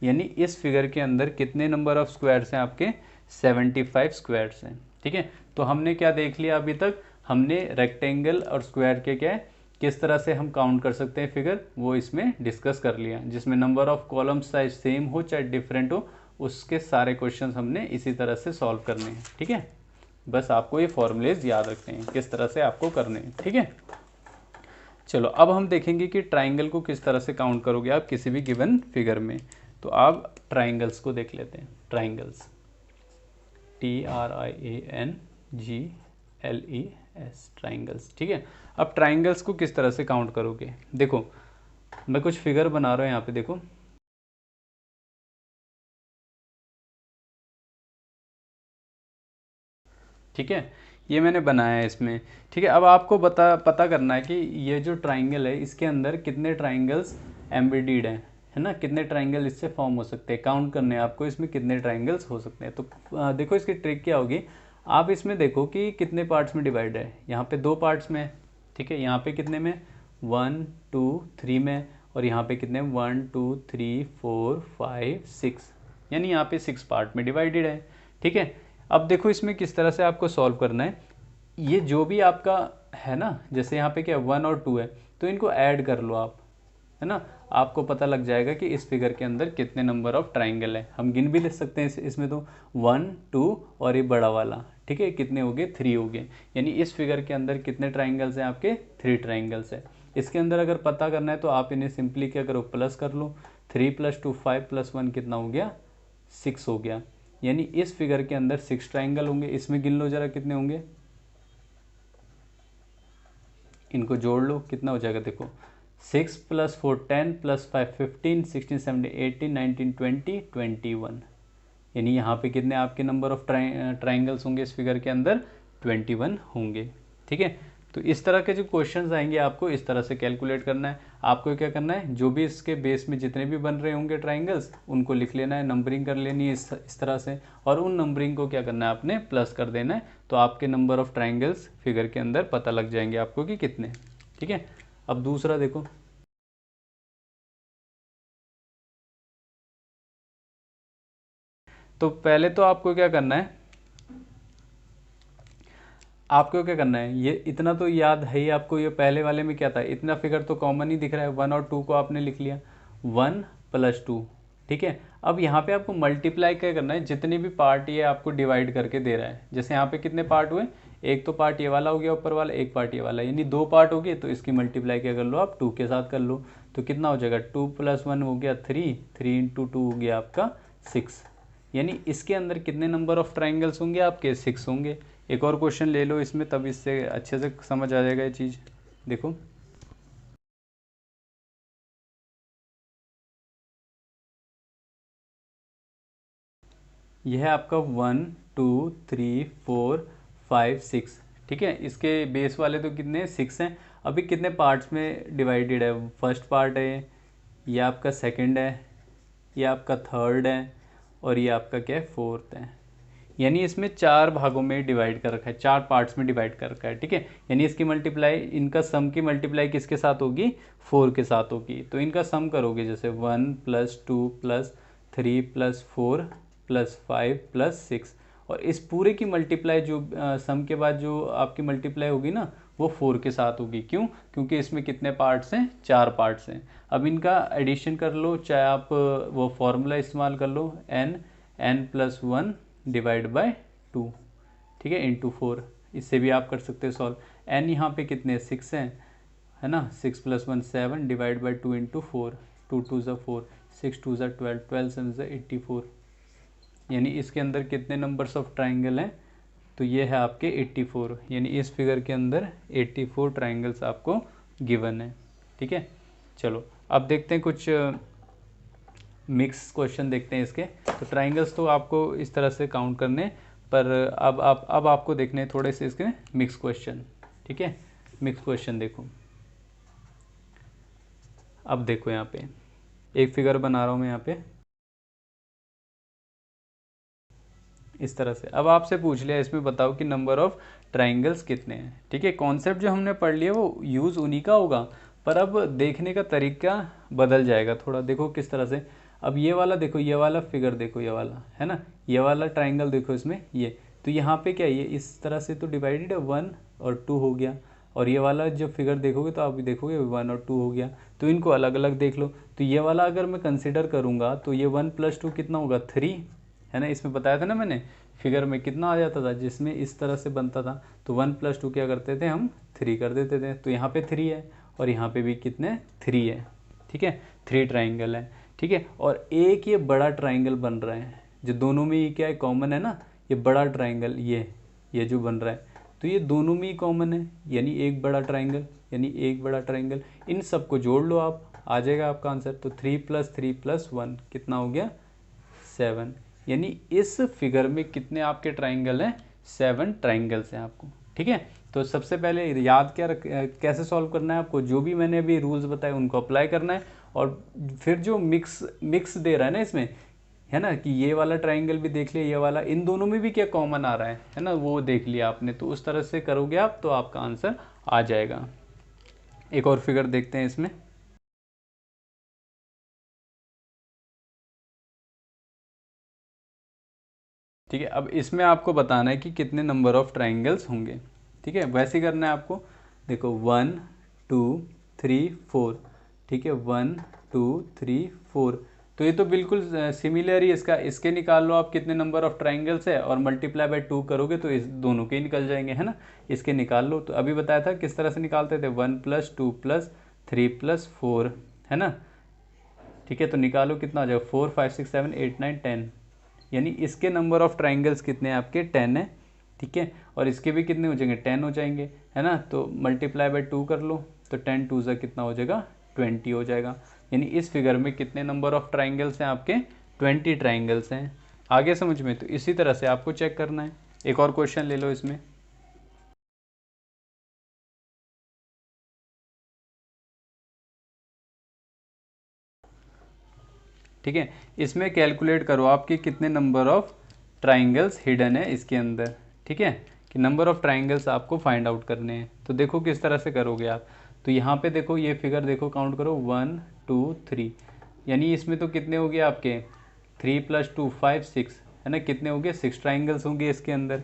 यानी इस फिगर के अंदर कितने नंबर ऑफ स्क्वायर्स हैं आपके 75 स्क्वायर्स हैं, ठीक है। तो हमने क्या देख लिया अभी तक, हमने रेक्टेंगल और स्क्वायर के क्या किस तरह से हम काउंट कर सकते हैं फिगर, वो इसमें डिस्कस कर लिया, जिसमें नंबर ऑफ कॉलम्स चाहे सेम हो चाहे डिफरेंट हो, उसके सारे क्वेश्चंस हमने इसी तरह से सॉल्व करने हैं। ठीक है, बस आपको ये फॉर्मूलेज याद रखने हैं किस तरह से आपको करने हैं। ठीक है, चलो अब हम देखेंगे कि ट्राइंगल को किस तरह से काउंट करोगे आप किसी भी गिवन फिगर में। तो आप ट्राइंगल्स को देख लेते हैं, ट्राइंगल्स, TRIANGLES, ट्राइंगल्स। ठीक है, अब ट्राइंगल्स को किस तरह से काउंट करोगे, देखो मैं कुछ फिगर बना रहा हूँ यहाँ पे, देखो ठीक है, ये मैंने बनाया है इसमें। ठीक है, अब आपको पता करना है कि ये जो ट्राइंगल है इसके अंदर कितने ट्राइंगल्स एम्बेडेड हैं, है ना, कितने ट्राइंगल इससे फॉर्म हो सकते हैं, काउंट करने हैं आपको इसमें कितने ट्राइंगल्स हो सकते हैं। तो देखो इसकी ट्रिक क्या होगी, आप इसमें देखो कि कितने पार्ट्स में डिवाइड है, यहाँ पे 2 पार्ट्स में, ठीक है, यहाँ पे कितने में 1 2 3 में, और यहाँ पे कितने 1 2 3 4 5 6, यानी यहाँ पे 6 पार्ट में डिवाइडेड है। ठीक है, अब देखो इसमें किस तरह से आपको सॉल्व करना है, ये जो भी आपका है ना, जैसे यहाँ पे क्या 1 और 2 है, तो इनको ऐड कर लो आप, है ना, आपको पता लग जाएगा कि इस फिगर के अंदर कितने नंबर ऑफ ट्राइंगल है। हम गिन भी ले सकते हैं इसमें तो 1 2 और ये बड़ा वाला, ठीक है, कितने हो गए 3 हो गए, यानी इस फिगर के अंदर कितने ट्राइंगल्स हैं आपके 3 ट्राइंगल्स है। इसके अंदर अगर पता करना है तो आप इन्हें सिंपली क्या करो, प्लस कर लो, 3 + 2 5 + 1 कितना हो गया 6 हो गया, यानी इस फिगर के अंदर 6 ट्राइंगल होंगे। इसमें गिन लो जरा कितने होंगे, इनको जोड़ लो कितना हो जाएगा, देखो 6 + 4 10 + 5 15 16 17 18 19 20 21, यानी यहाँ पे कितने आपके नंबर ऑफ ट्राइंगल्स होंगे इस फिगर के अंदर 21 होंगे। ठीक है, तो इस तरह के जो क्वेश्चंस आएंगे आपको इस तरह से कैलकुलेट करना है। आपको क्या करना है, जो भी इसके बेस में जितने भी बन रहे होंगे ट्राइंगल्स उनको लिख लेना है, नंबरिंग कर लेनी है इस तरह से, और उन नंबरिंग को क्या करना है आपने प्लस कर देना है, तो आपके नंबर ऑफ ट्राइंगल्स फिगर के अंदर पता लग जाएंगे आपको कि कितने। ठीक है, अब दूसरा देखो, तो पहले तो आपको क्या करना है, आपको क्या करना है, ये इतना तो याद है ही आपको, ये पहले वाले में क्या था, इतना फिगर तो कॉमन ही दिख रहा है, 1 और 2 को आपने लिख लिया, 1 + 2। ठीक है, अब यहाँ पे आपको मल्टीप्लाई क्या करना है, जितने भी पार्ट ये आपको डिवाइड करके दे रहा है, जैसे यहाँ पे कितने पार्ट हुए, एक तो पार्ट ये वाला हो गया ऊपर वाला, एक पार्ट ये वाला, यानी 2 पार्ट हो गए, तो इसकी मल्टीप्लाई क्या कर लो आप 2 के साथ कर लो, तो कितना हो जाएगा 2 + 1 हो गया 3, 3 × 2 हो गया आपका 6, यानी इसके अंदर कितने नंबर ऑफ ट्राइंगल्स होंगे आपके 6 होंगे। एक और क्वेश्चन ले लो इसमें, तब इससे अच्छे से समझ आ जाएगा ये चीज़। देखो यह है आपका 1 2 3 4 5 6, ठीक है, इसके बेस वाले तो कितने 6 हैं। अभी कितने पार्ट्स में डिवाइडेड है, फर्स्ट पार्ट है, ये आपका सेकंड है, ये आपका थर्ड है, और ये आपका क्या है फोर्थ है, यानी इसमें 4 भागों में डिवाइड कर रखा है, 4 पार्ट्स में डिवाइड कर रखा है। ठीक है, यानी इसकी मल्टीप्लाई, इनका सम की मल्टीप्लाई किसके साथ होगी 4 के साथ होगी, तो इनका सम करोगे जैसे 1 + 2 + 3 + 4 + 5 + 6, और इस पूरे की मल्टीप्लाई जो सम के बाद जो आपकी मल्टीप्लाई होगी ना वो 4 के साथ होगी। क्यों, क्योंकि इसमें कितने पार्ट्स हैं 4 पार्ट्स हैं। अब इनका एडिशन कर लो, चाहे आप वो फॉर्मूला इस्तेमाल कर लो, n + 1 / 2, ठीक है, × 4, इससे भी आप कर सकते हो सॉल्व। n यहाँ पे कितने 6 हैं, है ना, 6 + 1 7 / 2 × 4, 2 2 = 4, 6 2 = 12, 12 7 = 84, यानी इसके अंदर कितने नंबर्स ऑफ ट्राइंगल हैं, तो ये है आपके 84, यानी इस फिगर के अंदर 84 ट्राइंगल्स आपको गिवन है। ठीक है, चलो अब देखते हैं कुछ मिक्स क्वेश्चन देखते हैं इसके। तो ट्राइंगल्स तो आपको इस तरह से काउंट करने, पर अब आपको देखने हैं थोड़े से इसके मिक्स क्वेश्चन। ठीक है, मिक्स क्वेश्चन देखो, अब देखो यहाँ पे एक फिगर बना रहा हूँ मैं यहाँ पे इस तरह से। अब आपसे पूछ लिया इसमें बताओ कि नंबर ऑफ ट्राइंगल्स कितने हैं। ठीक है, कॉन्सेप्ट जो हमने पढ़ लिया वो यूज़ उन्हीं का होगा, पर अब देखने का तरीका बदल जाएगा थोड़ा। देखो किस तरह से, अब ये वाला देखो, ये वाला फिगर देखो, ये वाला है ना, ये वाला ट्राइंगल देखो, इसमें ये तो यहाँ पे क्या ये इस तरह से तो डिवाइडेड है, 1 और 2 हो गया, और ये वाला जब फिगर देखोगे तो आप भी देखोगे 1 और 2 हो गया। तो इनको अलग अलग देख लो। तो ये वाला अगर मैं कंसिडर करूँगा तो ये 1 + 2 कितना होगा, 3 है ना। इसमें बताया था ना मैंने फिगर में कितना आ जाता था, जिसमें इस तरह से बनता था। तो 1 + 2 क्या करते थे हम, 3 कर देते थे। तो यहाँ पे 3 है और यहाँ पे भी कितने 3 है, ठीक है, 3 ट्राइंगल है, ठीक है। और एक ये बड़ा ट्राइंगल बन रहा है, जो दोनों में ये क्या है, कॉमन है ना, ये बड़ा ट्राइंगल, ये जो बन रहा है, तो ये दोनों में ही कॉमन है, यानी एक बड़ा ट्राइंगल, यानी एक बड़ा ट्राइंगल। इन सबको जोड़ लो आप, आ जाएगा आपका आंसर। तो 3 + 3 + 1 कितना हो गया, 7। यानी इस फिगर में कितने आपके ट्राइंगल हैं, 7 ट्राइंगल्स हैं आपको, ठीक है। तो सबसे पहले याद क्या कैसे सॉल्व करना है आपको, जो भी मैंने अभी रूल्स बताए उनको अप्लाई करना है। और फिर जो मिक्स दे रहा है ना इसमें, है ना, कि ये वाला ट्राइंगल भी देख लिया, ये वाला, इन दोनों में भी क्या कॉमन आ रहा है ना, वो देख लिया आपने। तो उस तरह से करोगे आप तो आपका आंसर आ जाएगा। एक और फिगर देखते हैं इसमें। ठीक है, अब इसमें आपको बताना है कि कितने नंबर ऑफ ट्राइंगल्स होंगे, ठीक है। वैसे ही करना है आपको। देखो 1 2 3 4, ठीक है, 1 2 3 4। तो ये तो बिल्कुल सिमिलर ही इसके निकाल लो आप कितने नंबर ऑफ ट्राइंगल्स है, और मल्टीप्लाई बाय 2 करोगे तो इस दोनों के ही निकल जाएंगे, है ना। इसके निकाल लो। तो अभी बताया था किस तरह से निकालते थे, 1 + 2 + 3 + 4, है ना। ठीक है, तो निकालो कितना आ जाएगा, 4 5 6 7 8 9 10। यानी इसके नंबर ऑफ ट्राइंगल्स कितने हैं आपके, 10 है, ठीक है। और इसके भी कितने हो जाएंगे, 10 हो जाएंगे, है ना। तो मल्टीप्लाई बाय 2 कर लो, तो 10 2 ज़ा कितना हो जाएगा, 20 हो जाएगा। यानी इस फिगर में कितने नंबर ऑफ ट्राइंगल्स हैं आपके, 20 ट्राइंगल्स हैं। आगे समझ में। तो इसी तरह से आपको चेक करना है। एक और क्वेश्चन ले लो इसमें। ठीक है, इसमें कैलकुलेट करो आपके कितने नंबर ऑफ ट्राइंगल्स हिडन है इसके अंदर, ठीक है, कि नंबर ऑफ ट्राइंगल्स आपको फाइंड आउट करने हैं। तो देखो किस तरह से करोगे आप। तो यहाँ पे देखो ये फिगर देखो, काउंट करो 1 2 3, यानी इसमें तो कितने हो गए आपके, 3 + 2 5 6, है ना। कितने हो गए, 6 ट्राइंगल्स होंगे इसके अंदर,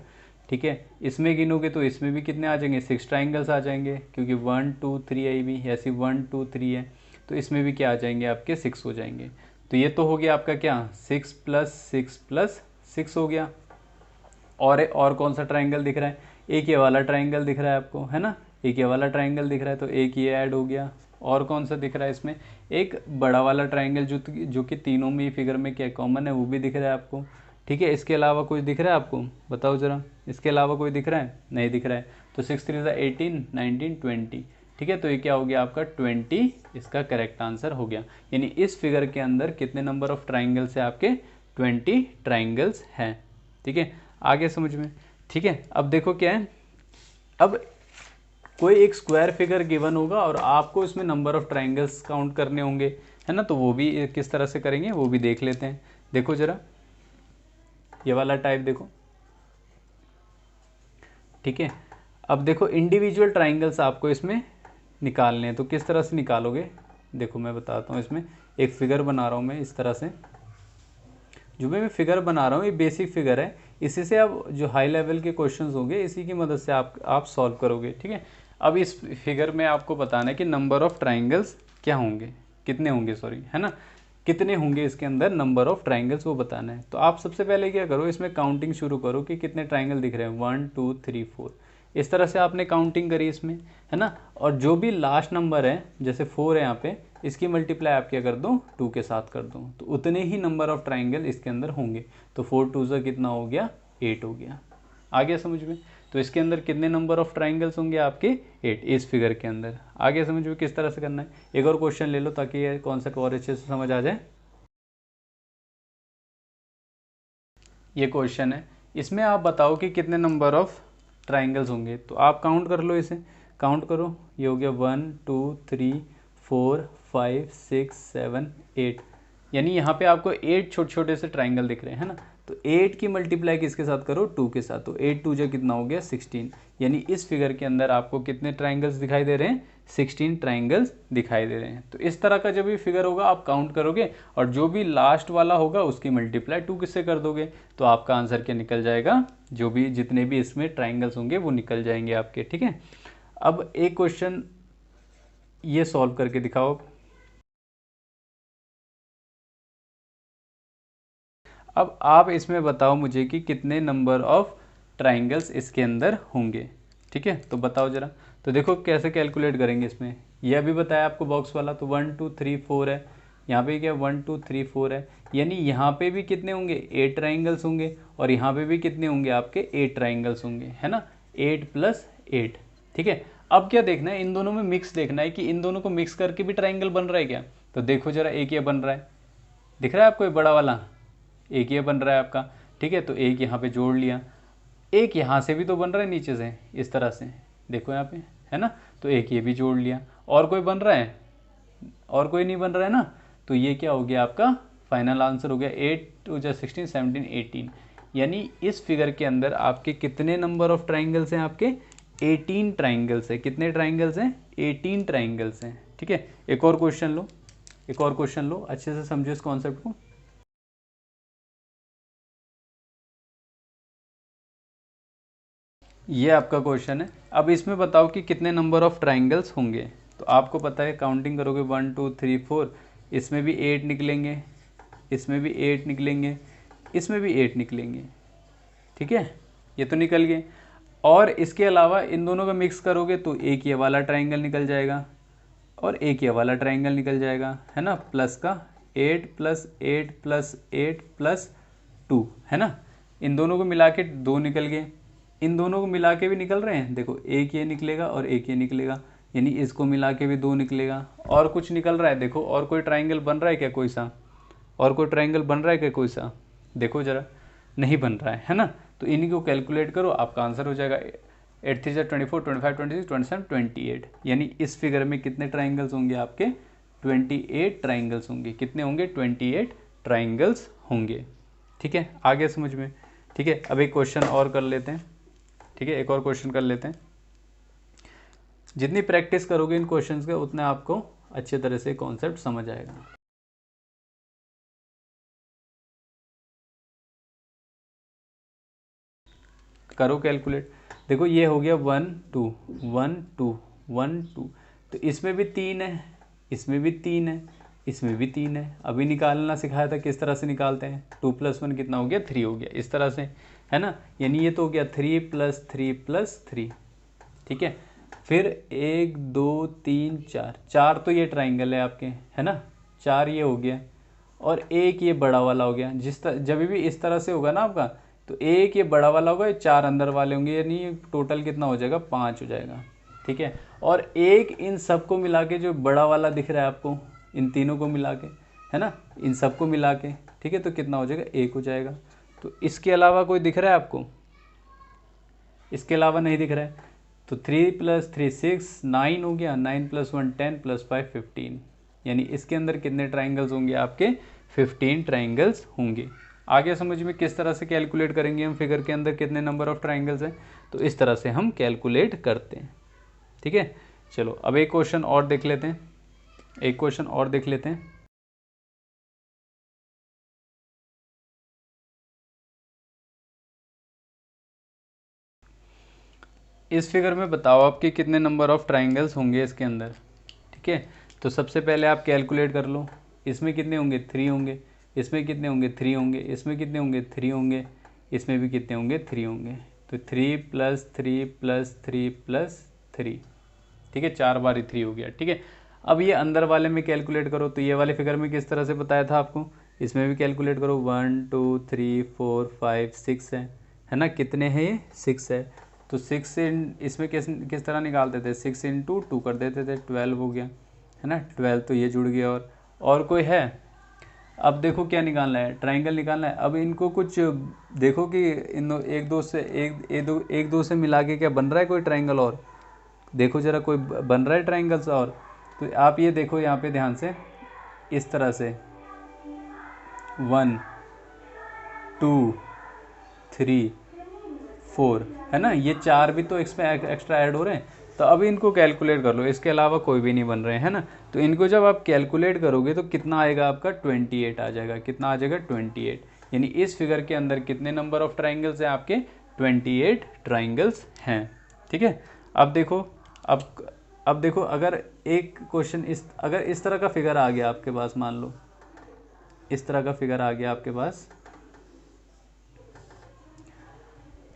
ठीक है। इसमें गिनोगे तो इसमें भी कितने आ जाएंगे, 6 ट्राइंगल्स आ जाएंगे, क्योंकि 1 2 3 आई भी ऐसी 1 2 3 है। तो इसमें भी क्या आ जाएंगे आपके, 6 हो जाएंगे। तो ये तो हो गया आपका क्या, 6 + 6 + 6 हो गया। और कौन सा ट्राइंगल दिख रहा है, एक ये वाला ट्राइंगल दिख रहा है आपको, है ना। एक ये वाला ट्राइंगल दिख रहा है, तो एक ये ऐड हो गया। और कौन सा दिख रहा है इसमें, एक बड़ा वाला ट्राइंगल जो कि तीनों में ही फिगर में क्या कॉमन है, वो भी दिख रहा है आपको, ठीक है। इसके अलावा कुछ दिख रहा है आपको, बताओ ज़रा, इसके अलावा कोई दिख रहा है, नहीं दिख रहा है। तो 6 3 18 19 20, ठीक है। तो ये क्या हो गया आपका 20, इसका करेक्ट आंसर हो गया। यानी इस फिगर के अंदर कितने नंबर ऑफ ट्राइंगल्स है आपके, 20 ट्राइंगल्स हैं, ठीक है। आगे समझ में, ठीक है। अब देखो क्या है, अब कोई एक स्क्वायर फिगर गिवन होगा और आपको इसमें नंबर ऑफ ट्राइंगल्स काउंट करने होंगे, है ना। तो वो भी किस तरह से करेंगे वो भी देख लेते हैं। देखो जरा ये वाला टाइप देखो, ठीक है। अब देखो इंडिविजुअल ट्राइंगल्स आपको इसमें निकालने हैं, तो किस तरह से निकालोगे, देखो मैं बताता हूँ। इसमें एक फिगर बना रहा हूँ मैं इस तरह से, जो भी मैं फिगर बना रहा हूँ ये बेसिक फिगर है। इसी से आप जो हाई लेवल के क्वेश्चंस होंगे इसी की मदद से आप सॉल्व करोगे, ठीक है। अब इस फिगर में आपको बताना है कि नंबर ऑफ ट्राइंगल्स क्या होंगे, कितने होंगे, सॉरी, है ना, कितने होंगे इसके अंदर नंबर ऑफ ट्राइंगल्स, वो बताना है। तो आप सबसे पहले क्या करो, इसमें काउंटिंग शुरू करो कि कितने ट्राइंगल दिख रहे हैं, 1 2 3 4। इस तरह से आपने काउंटिंग करी इसमें, है ना। और जो भी लास्ट नंबर है, जैसे 4 है यहाँ पे, इसकी मल्टीप्लाई आप क्या कर दो, 2 के साथ कर दो, तो उतने ही नंबर ऑफ ट्राइंगल इसके अंदर होंगे। तो 4 2 ज़ा कितना हो गया, 8 हो गया। आ गया समझ में। तो इसके अंदर कितने नंबर ऑफ ट्राइंगल्स होंगे आपके, 8, इस फिगर के अंदर। आगे समझ में किस तरह से करना है। एक और क्वेश्चन ले लो ताकि ये कॉन्सेप्ट और अच्छे से समझ आ जाए। ये क्वेश्चन है, इसमें आप बताओ कि कितने नंबर ऑफ ट्राइंगल्स होंगे। तो आप काउंट कर लो, इसे काउंट करो। ये हो गया 1 2 3 4 5 6 7 8, यानी यहाँ पे आपको 8 छोटे छोटे से ट्राइंगल दिख रहे हैं, है ना। तो 8 की मल्टीप्लाई किसके साथ करो, 2 के साथ। तो 8 2 जो कितना हो गया 16, यानी इस फिगर के अंदर आपको कितने ट्राइंगल्स दिखाई दे रहे हैं, 16 ट्राइंगल्स दिखाई दे रहे हैं। तो इस तरह का जब भी फिगर होगा आप काउंट करोगे और जो भी लास्ट वाला होगा उसकी मल्टीप्लाई 2 किससे कर दोगे तो आपका आंसर क्या निकल जाएगा, जो भी जितने भी इसमें ट्राइंगल्स होंगे वो निकल जाएंगे आपके। ठीक है, अब एक क्वेश्चन ये सॉल्व करके दिखाओ। अब आप इसमें बताओ मुझे कि कितने नंबर ऑफ ट्राइंगल्स इसके अंदर होंगे। ठीक है, तो बताओ जरा। तो देखो कैसे कैलकुलेट करेंगे इसमें, यह भी बताया आपको बॉक्स वाला, तो 1 2 3 4 है, यहाँ पे क्या 1 2 3 4 है, यानी यहाँ पे भी कितने होंगे 8 ट्राइंगल्स होंगे और यहाँ पे भी कितने होंगे आपके 8 ट्राइंगल्स होंगे, है ना, 8 + 8। ठीक है, अब क्या देखना है, इन दोनों में मिक्स देखना है कि इन दोनों को मिक्स करके भी ट्राइंगल बन रहा है क्या। तो देखो जरा, एक ये बन रहा है, दिख रहा है आपको ये बड़ा वाला, एक ये बन रहा है आपका। ठीक है, तो एक यहाँ पे जोड़ लिया, एक यहाँ से भी तो बन रहा है नीचे से इस तरह से, देखो यहाँ पे, है ना, तो एक ये भी जोड़ लिया। और कोई बन रहा है, और कोई नहीं बन रहा है ना, तो ये क्या हो गया आपका फाइनल आंसर हो गया 8 2 16 17 18। यानी इस फिगर के अंदर आपके कितने नंबर ऑफ ट्राइंगल्स हैं, आपके 18 ट्राइंगल्स हैं। कितने ट्राइंगल्स हैं, 18 ट्राइंगल्स हैं। ठीक है, एक और क्वेश्चन लो, एक और क्वेश्चन लो, अच्छे से समझो इस कॉन्सेप्ट को। ये आपका क्वेश्चन है, अब इसमें बताओ कि कितने नंबर ऑफ ट्राइंगल्स होंगे। तो आपको पता है, काउंटिंग करोगे 1 2 3 4, इसमें भी 8 निकलेंगे, इसमें भी 8 निकलेंगे, इसमें भी 8 निकलेंगे। ठीक है, ये तो निकल गए, और इसके अलावा इन दोनों का मिक्स करोगे तो एक ये वाला ट्राइंगल निकल जाएगा और एक ये वाला ट्राइंगल निकल जाएगा, है ना, प्लस का 8 + 8 + 8 + 2, है ना, इन दोनों को मिला के 2 निकल गए, इन दोनों को मिला के भी निकल रहे हैं, देखो एक ये निकलेगा और एक ये निकलेगा, यानी इसको मिला के भी 2 निकलेगा। और कुछ निकल रहा है, देखो और कोई ट्राइंगल बन रहा है क्या, कोई सा और कोई ट्राइंगल बन रहा है क्या, कोई सा, देखो जरा, नहीं बन रहा है ना, तो इन्हीं को कैलकुलेट करो, आपका आंसर हो जाएगा 8 3 24 25 26 27 28। यानी इस फिगर में कितने ट्राइंगल्स होंगे आपके 28 ट्राइंगल्स होंगे। कितने होंगे 28 ट्राइंगल्स होंगे। ठीक है, आ गया समझ में। ठीक है, अब एक क्वेश्चन और कर लेते हैं। ठीक है, एक और क्वेश्चन कर लेते हैं। जितनी प्रैक्टिस करोगे इन क्वेश्चंस के उतने आपको अच्छे तरह से कॉन्सेप्ट समझ आएगा। करो कैलकुलेट, देखो ये हो गया 1 2 1 2 1 2, तो इसमें भी 3 है, इसमें भी 3 है, इसमें भी 3 है। अभी निकालना सिखाया था किस तरह से निकालते हैं, 2 + 1 कितना हो गया 3 हो गया, इस तरह से, है ना, यानी ये तो हो गया 3 + 3 + 3। ठीक है, फिर 1 2 3 4, 4 तो ये ट्राइंगल है आपके, है ना, 4 ये हो गया और एक ये बड़ा वाला हो गया। जब भी इस तरह से होगा ना आपका, तो एक ये बड़ा वाला होगा, 4 अंदर वाले होंगे, यानी टोटल कितना हो जाएगा 5 हो जाएगा। ठीक है, और एक इन सबको मिला के जो बड़ा वाला दिख रहा है आपको, इन तीनों को मिला के, है ना, इन सबको मिला के, ठीक है, तो कितना हो जाएगा 1 हो जाएगा। तो इसके अलावा कोई दिख रहा है आपको, इसके अलावा नहीं दिख रहा है, तो 3 + 3 6 9 हो गया, 9 + 1 10 + 5 15, यानी इसके अंदर कितने ट्राइंगल्स होंगे आपके 15 ट्राइंगल्स होंगे। आगे समझ में किस तरह से कैलकुलेट करेंगे हम फिगर के अंदर कितने नंबर ऑफ ट्राइंगल्स हैं, तो इस तरह से हम कैलकुलेट करते हैं। ठीक है, चलो अब एक क्वेश्चन और देख लेते हैं, एक क्वेश्चन और देख लेते हैं। इस फिगर में बताओ आपके कितने नंबर ऑफ ट्राइंगल्स होंगे इसके अंदर। ठीक है, तो सबसे पहले आप कैलकुलेट कर लो, इसमें कितने होंगे 3 होंगे, इसमें कितने होंगे 3 होंगे, इसमें कितने होंगे 3 होंगे, इसमें भी कितने होंगे 3 होंगे, तो 3 + 3 + 3 + 3। ठीक है, 4 बार 3 हो गया। ठीक है, अब ये अंदर वाले में कैलकुलेट करो, तो ये वाले फिगर में किस तरह से बताया था आपको, इसमें भी कैलकुलेट करो, 1 2 3 4 5 6 है ना, कितने हैं ये 6 है, तो 6 इसमें किस तरह निकालते थे, 6 × 2 कर देते थे, 12 हो गया, है ना, 12 तो ये जुड़ गया। और कोई है, अब देखो क्या निकालना है, ट्राइंगल निकालना है। अब इनको कुछ देखो कि इन एक दो से मिला के क्या बन रहा है कोई ट्राइंगल, और देखो जरा कोई बन रहा है ट्राइंगल्स और, तो आप ये देखो यहाँ पे ध्यान से, इस तरह से 1 2 3 4, है ना, ये 4 भी तो इसमें एक्स्ट्रा ऐड हो रहे हैं, तो अब इनको कैलकुलेट कर लो, इसके अलावा कोई भी नहीं बन रहे हैं ना। तो इनको जब आप कैलकुलेट करोगे तो कितना आएगा आपका 28 आ जाएगा। कितना आ जाएगा 28। यानी इस फिगर के अंदर कितने नंबर ऑफ ट्राइंगल्स हैं आपके 28 ट्राइंगल्स हैं। ठीक है। अब देखो, अब देखो, अगर एक क्वेश्चन अगर इस तरह का फिगर आ गया आपके पास, मान लो इस तरह का फिगर आ गया आपके पास,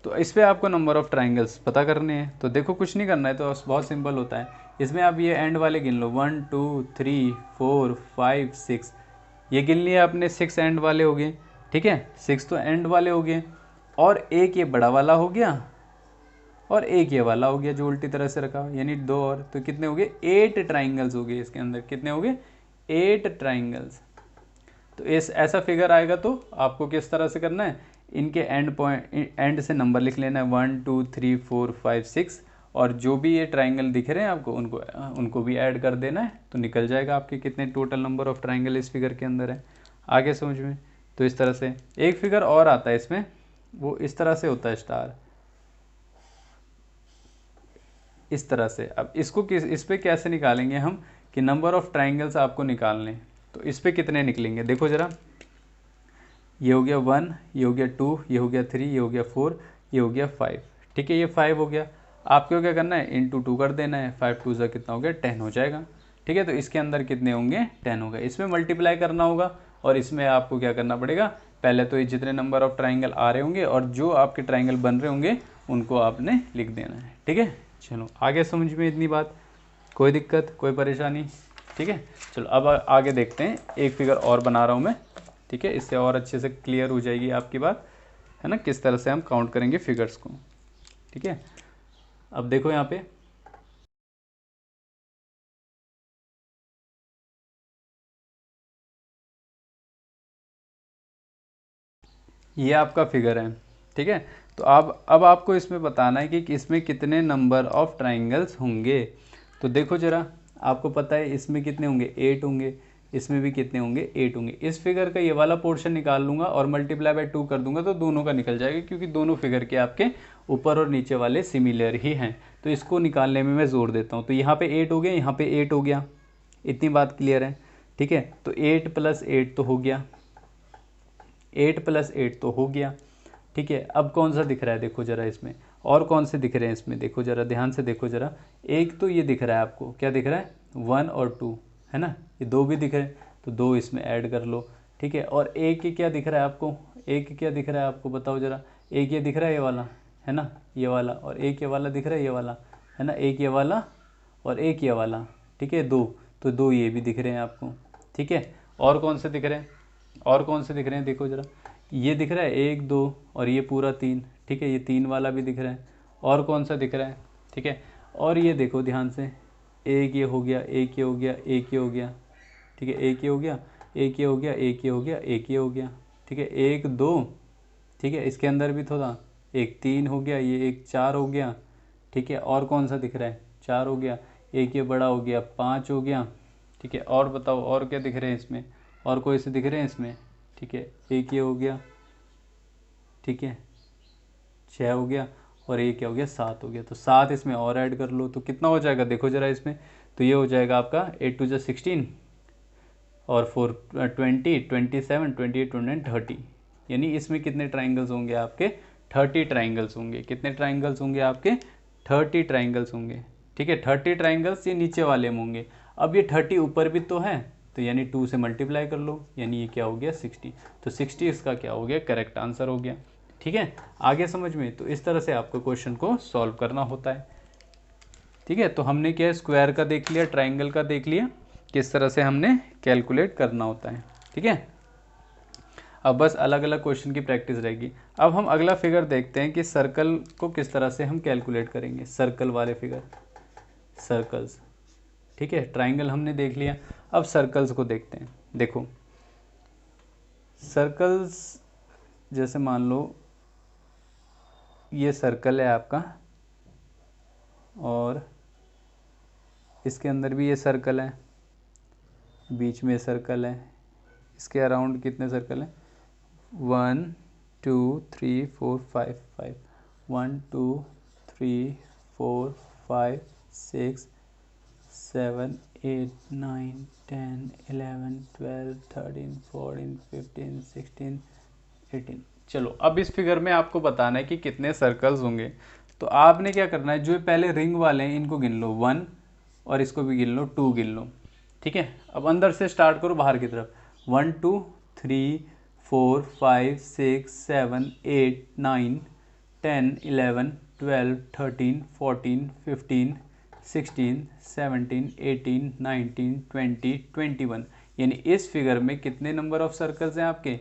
तो इस पे आपको नंबर ऑफ ट्राइंगल्स पता करने हैं। तो देखो कुछ नहीं करना है, तो बहुत सिंपल होता है। इसमें आप ये एंड वाले गिन लो, 1 2 3 4 5 6, ये गिन लिए आपने, 6 एंड वाले हो गए। ठीक है, 6 तो एंड वाले हो गए, और एक ये बड़ा वाला हो गया, और एक ये वाला हो गया जो उल्टी तरह से रखा, यानी 2 और, तो कितने हो गए 8 ट्राइंगल्स हो गए इसके अंदर। कितने हो गए 8 ट्राइंगल्स। तो इस ऐसा फिगर आएगा तो आपको किस तरह से करना है, इनके एंड से नंबर लिख लेना है 1 2 3 4 5 6, और जो भी ये ट्राइंगल दिख रहे हैं आपको उनको भी ऐड कर देना है, तो निकल जाएगा आपके कितने टोटल नंबर ऑफ ट्राइंगल इस फिगर के अंदर है। आगे समझ में। तो इस तरह से एक फिगर और आता है इसमें, वो इस तरह से होता है स्टार, इस तरह से। अब इसको इस पे कैसे निकालेंगे हम, कि नंबर ऑफ ट्राइंगल्स आपको निकालने, तो इस पे कितने निकलेंगे देखो ज़रा। ये हो गया 1, ये हो गया 2, ये हो गया 3, ये हो गया 4, ये हो गया 5। ठीक है, ये 5 हो गया। आपको क्या करना है, इंटू 2 कर देना है। 5 2 से कितना हो गया 10 हो जाएगा। ठीक है, तो इसके अंदर कितने होंगे 10 होगा। इसमें मल्टीप्लाई करना होगा, और इसमें आपको क्या करना पड़ेगा, पहले तो ये जितने नंबर ऑफ ट्राइंगल आ रहे होंगे और जो आपके ट्राइंगल बन रहे होंगे उनको आपने लिख देना है। ठीक है, चलो आगे समझ में इतनी बात, कोई दिक्कत कोई परेशानी। ठीक है, चलो अब आगे देखते हैं। एक फिगर और बना रहा हूँ मैं। ठीक है, इससे और अच्छे से क्लियर हो जाएगी आपकी बात, है ना, किस तरह से हम काउंट करेंगे फिगर्स को। ठीक है, अब देखो यहाँ पे ये आपका फिगर है। ठीक है, तो अब आपको इसमें बताना है कि इसमें कितने नंबर ऑफ ट्राइंगल्स होंगे। तो देखो जरा, आपको पता है इसमें कितने होंगे 8 होंगे, इसमें भी कितने होंगे 8 होंगे। इस फिगर का ये वाला पोर्शन निकाल लूँगा और मल्टीप्लाई बाय 2 कर दूंगा, तो दोनों का निकल जाएगा, क्योंकि दोनों फिगर के आपके ऊपर और नीचे वाले सिमिलर ही हैं। तो इसको निकालने में मैं जोर देता हूँ। तो यहाँ पे 8 हो गया, यहाँ पे 8 हो गया, इतनी बात क्लियर है। ठीक है, तो 8 + 8 तो हो गया, 8 + 8 तो हो गया। ठीक है, अब कौन सा दिख रहा है देखो जरा इसमें, और कौन से दिख रहे हैं इसमें, देखो जरा ध्यान से देखो जरा। एक तो ये दिख रहा है आपको, क्या दिख रहा है 1 और 2, है ना, ये 2 भी दिख रहे हैं, तो 2 इसमें ऐड कर लो। ठीक है, और एक ये क्या दिख रहा है आपको, एक क्या दिख रहा है आपको बताओ जरा। एक ये दिख रहा है ये वाला, है ना, ये वाला, और एक ये वाला दिख रहा है ये वाला, है ना, एक ये वाला और एक ये वाला। ठीक है, 2, तो 2 ये भी दिख रहे हैं आपको। ठीक है, और कौन से दिख रहे हैं, और कौन से दिख रहे हैं देखो ज़रा। ये दिख रहा है 1 2 और ये पूरा 3। ठीक है, ये 3 वाला भी दिख रहा है। और कौन सा दिख रहा है, ठीक है, और ये देखो ध्यान से, एक ये हो गया, एक ये हो गया, एक ये हो गया। ठीक है, एक ये हो गया, एक ये हो गया, एक ये हो गया, एक ये हो गया। ठीक है, 1 2, ठीक है, इसके अंदर भी थोड़ा, एक 3 हो गया, ये एक 4 हो गया। ठीक है, और कौन सा दिख रहा है 4 हो गया, एक ये बड़ा हो गया 5 हो गया। ठीक है, और बताओ और क्या दिख रहे हैं इसमें, और कोई से दिख रहे हैं इसमें। ठीक है, एक ये हो गया, ठीक है 6 हो गया, और एक क्या हो गया 7 हो गया। तो 7 इसमें और ऐड कर लो, तो कितना हो जाएगा देखो ज़रा इसमें। तो ये हो जाएगा आपका 8 2 16, और 4 20 27 28 29 30। यानी इसमें कितने ट्राइंगल्स होंगे आपके 30 ट्राइंगल्स होंगे। कितने ट्राइंगल्स होंगे आपके 30 ट्राइंगल्स होंगे। ठीक है, 30 ट्राइंगल्स ये नीचे वाले में होंगे। अब ये 30 ऊपर भी तो है, तो यानी 2 से मल्टीप्लाई कर लो, यानी ये क्या हो गया 60। तो 60 इसका क्या हो गया करेक्ट आंसर हो गया। ठीक है, आगे समझ में। तो इस तरह से आपको क्वेश्चन को सॉल्व करना होता है। ठीक है, तो हमने क्या स्क्वायर का देख लिया, ट्राइंगल का देख लिया, किस तरह से हमने कैलकुलेट करना होता है। ठीक है, अब बस अलग अलग क्वेश्चन की प्रैक्टिस रहेगी। अब हम अगला फिगर देखते हैं कि सर्कल को किस तरह से हम कैलकुलेट करेंगे, सर्कल वाले फिगर, सर्कल्स। ठीक है, ट्राइंगल हमने देख लिया, अब सर्कल्स को देखते हैं। देखो सर्कल्स, जैसे मान लो ये सर्कल है आपका, और इसके अंदर भी ये सर्कल है, बीच में सर्कल है, इसके अराउंड कितने सर्कल हैं 1 2 3 4 5 5, 1 2 3 4 5 6 7 8 9 10 11 12 13 14 15 16 18। चलो अब इस फिगर में आपको बताना है कि कितने सर्कल्स होंगे। तो आपने क्या करना है, जो पहले रिंग वाले हैं इनको गिन लो 1, और इसको भी गिन लो 2 गिन लो। ठीक है, अब अंदर से स्टार्ट करो बाहर की तरफ। 1 2 3 4 5 6 7 8 9 10 11 12 13 14 15 16 17 18 19 20 21। यानी इस फिगर में कितने नंबर ऑफ सर्कल्स हैं आपके?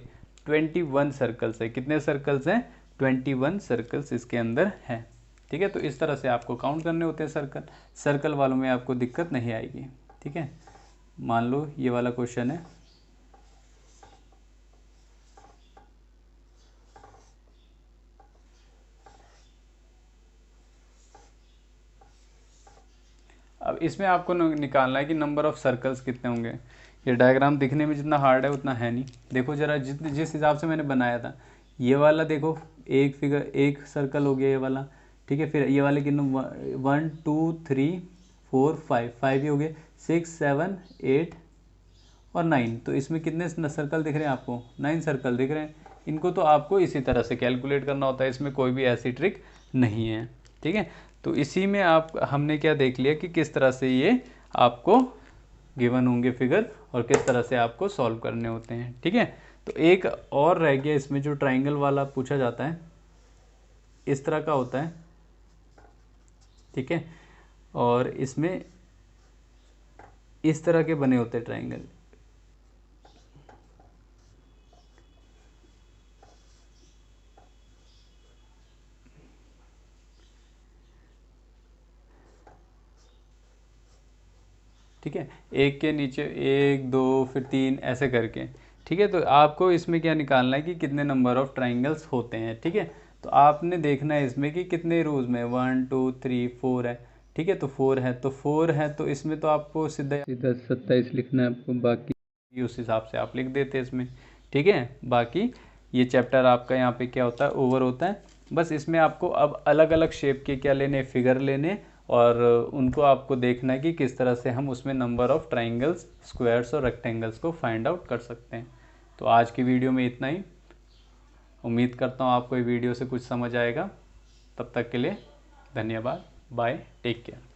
21 सर्कल्स है। कितने सर्कल्स हैं? 21 सर्कल्स इसके अंदर हैं। ठीक है, तो इस तरह से आपको काउंट करने होते हैं सर्कल। सर्कल वालों में आपको दिक्कत नहीं आएगी। ठीक है, मान लो ये वाला क्वेश्चन है। अब इसमें आपको निकालना है कि नंबर ऑफ सर्कल्स कितने होंगे। ये डायग्राम दिखने में जितना हार्ड है उतना है नहीं। देखो जरा, जिस हिसाब से मैंने बनाया था, ये वाला देखो एक फिगर, एक सर्कल हो गया ये वाला। ठीक है, फिर ये वाले कितने? 1 2 3 4 5, 5 ही हो गए। 6 7 8 और 9। तो इसमें कितने सर्कल दिख रहे हैं आपको? 9 सर्कल दिख रहे हैं। इनको तो आपको इसी तरह से कैलकुलेट करना होता है, इसमें कोई भी ऐसी ट्रिक नहीं है। ठीक है, तो इसी में आप हमने क्या देख लिया कि किस तरह से ये आपको गिवन होंगे फिगर और किस तरह से आपको सॉल्व करने होते हैं। ठीक है, तो एक और रह गया इसमें, जो ट्राइंगल वाला पूछा जाता है, इस तरह का होता है। ठीक है, और इसमें इस तरह के बने होते हैं ट्राइंगल। ठीक है, एक के नीचे एक, दो, फिर 3 ऐसे करके। ठीक है, तो आपको इसमें क्या निकालना है कि कितने नंबर ऑफ ट्राइंगल्स होते हैं। ठीक है, तो आपने देखना है इसमें कि कितने रोज में 1 2 3 4 है। ठीक है, तो 4 है, तो 4 है, तो इसमें तो आपको सीधा सीधा 27 लिखना है आपको। बाकी उस हिसाब से आप लिख देते हैं इसमें। ठीक है, बाकी ये चैप्टर आपका यहाँ पे क्या होता है, ओवर होता है। बस इसमें आपको अब अलग अलग शेप के क्या लेने, फिगर लेने, और उनको आपको देखना है कि किस तरह से हम उसमें नंबर ऑफ ट्राइंगल्स, स्क्वायर्स और रेक्टेंगल्स को फाइंड आउट कर सकते हैं। तो आज की वीडियो में इतना ही। उम्मीद करता हूँ आपको ये वीडियो से कुछ समझ आएगा। तब तक के लिए धन्यवाद। Bye, take care.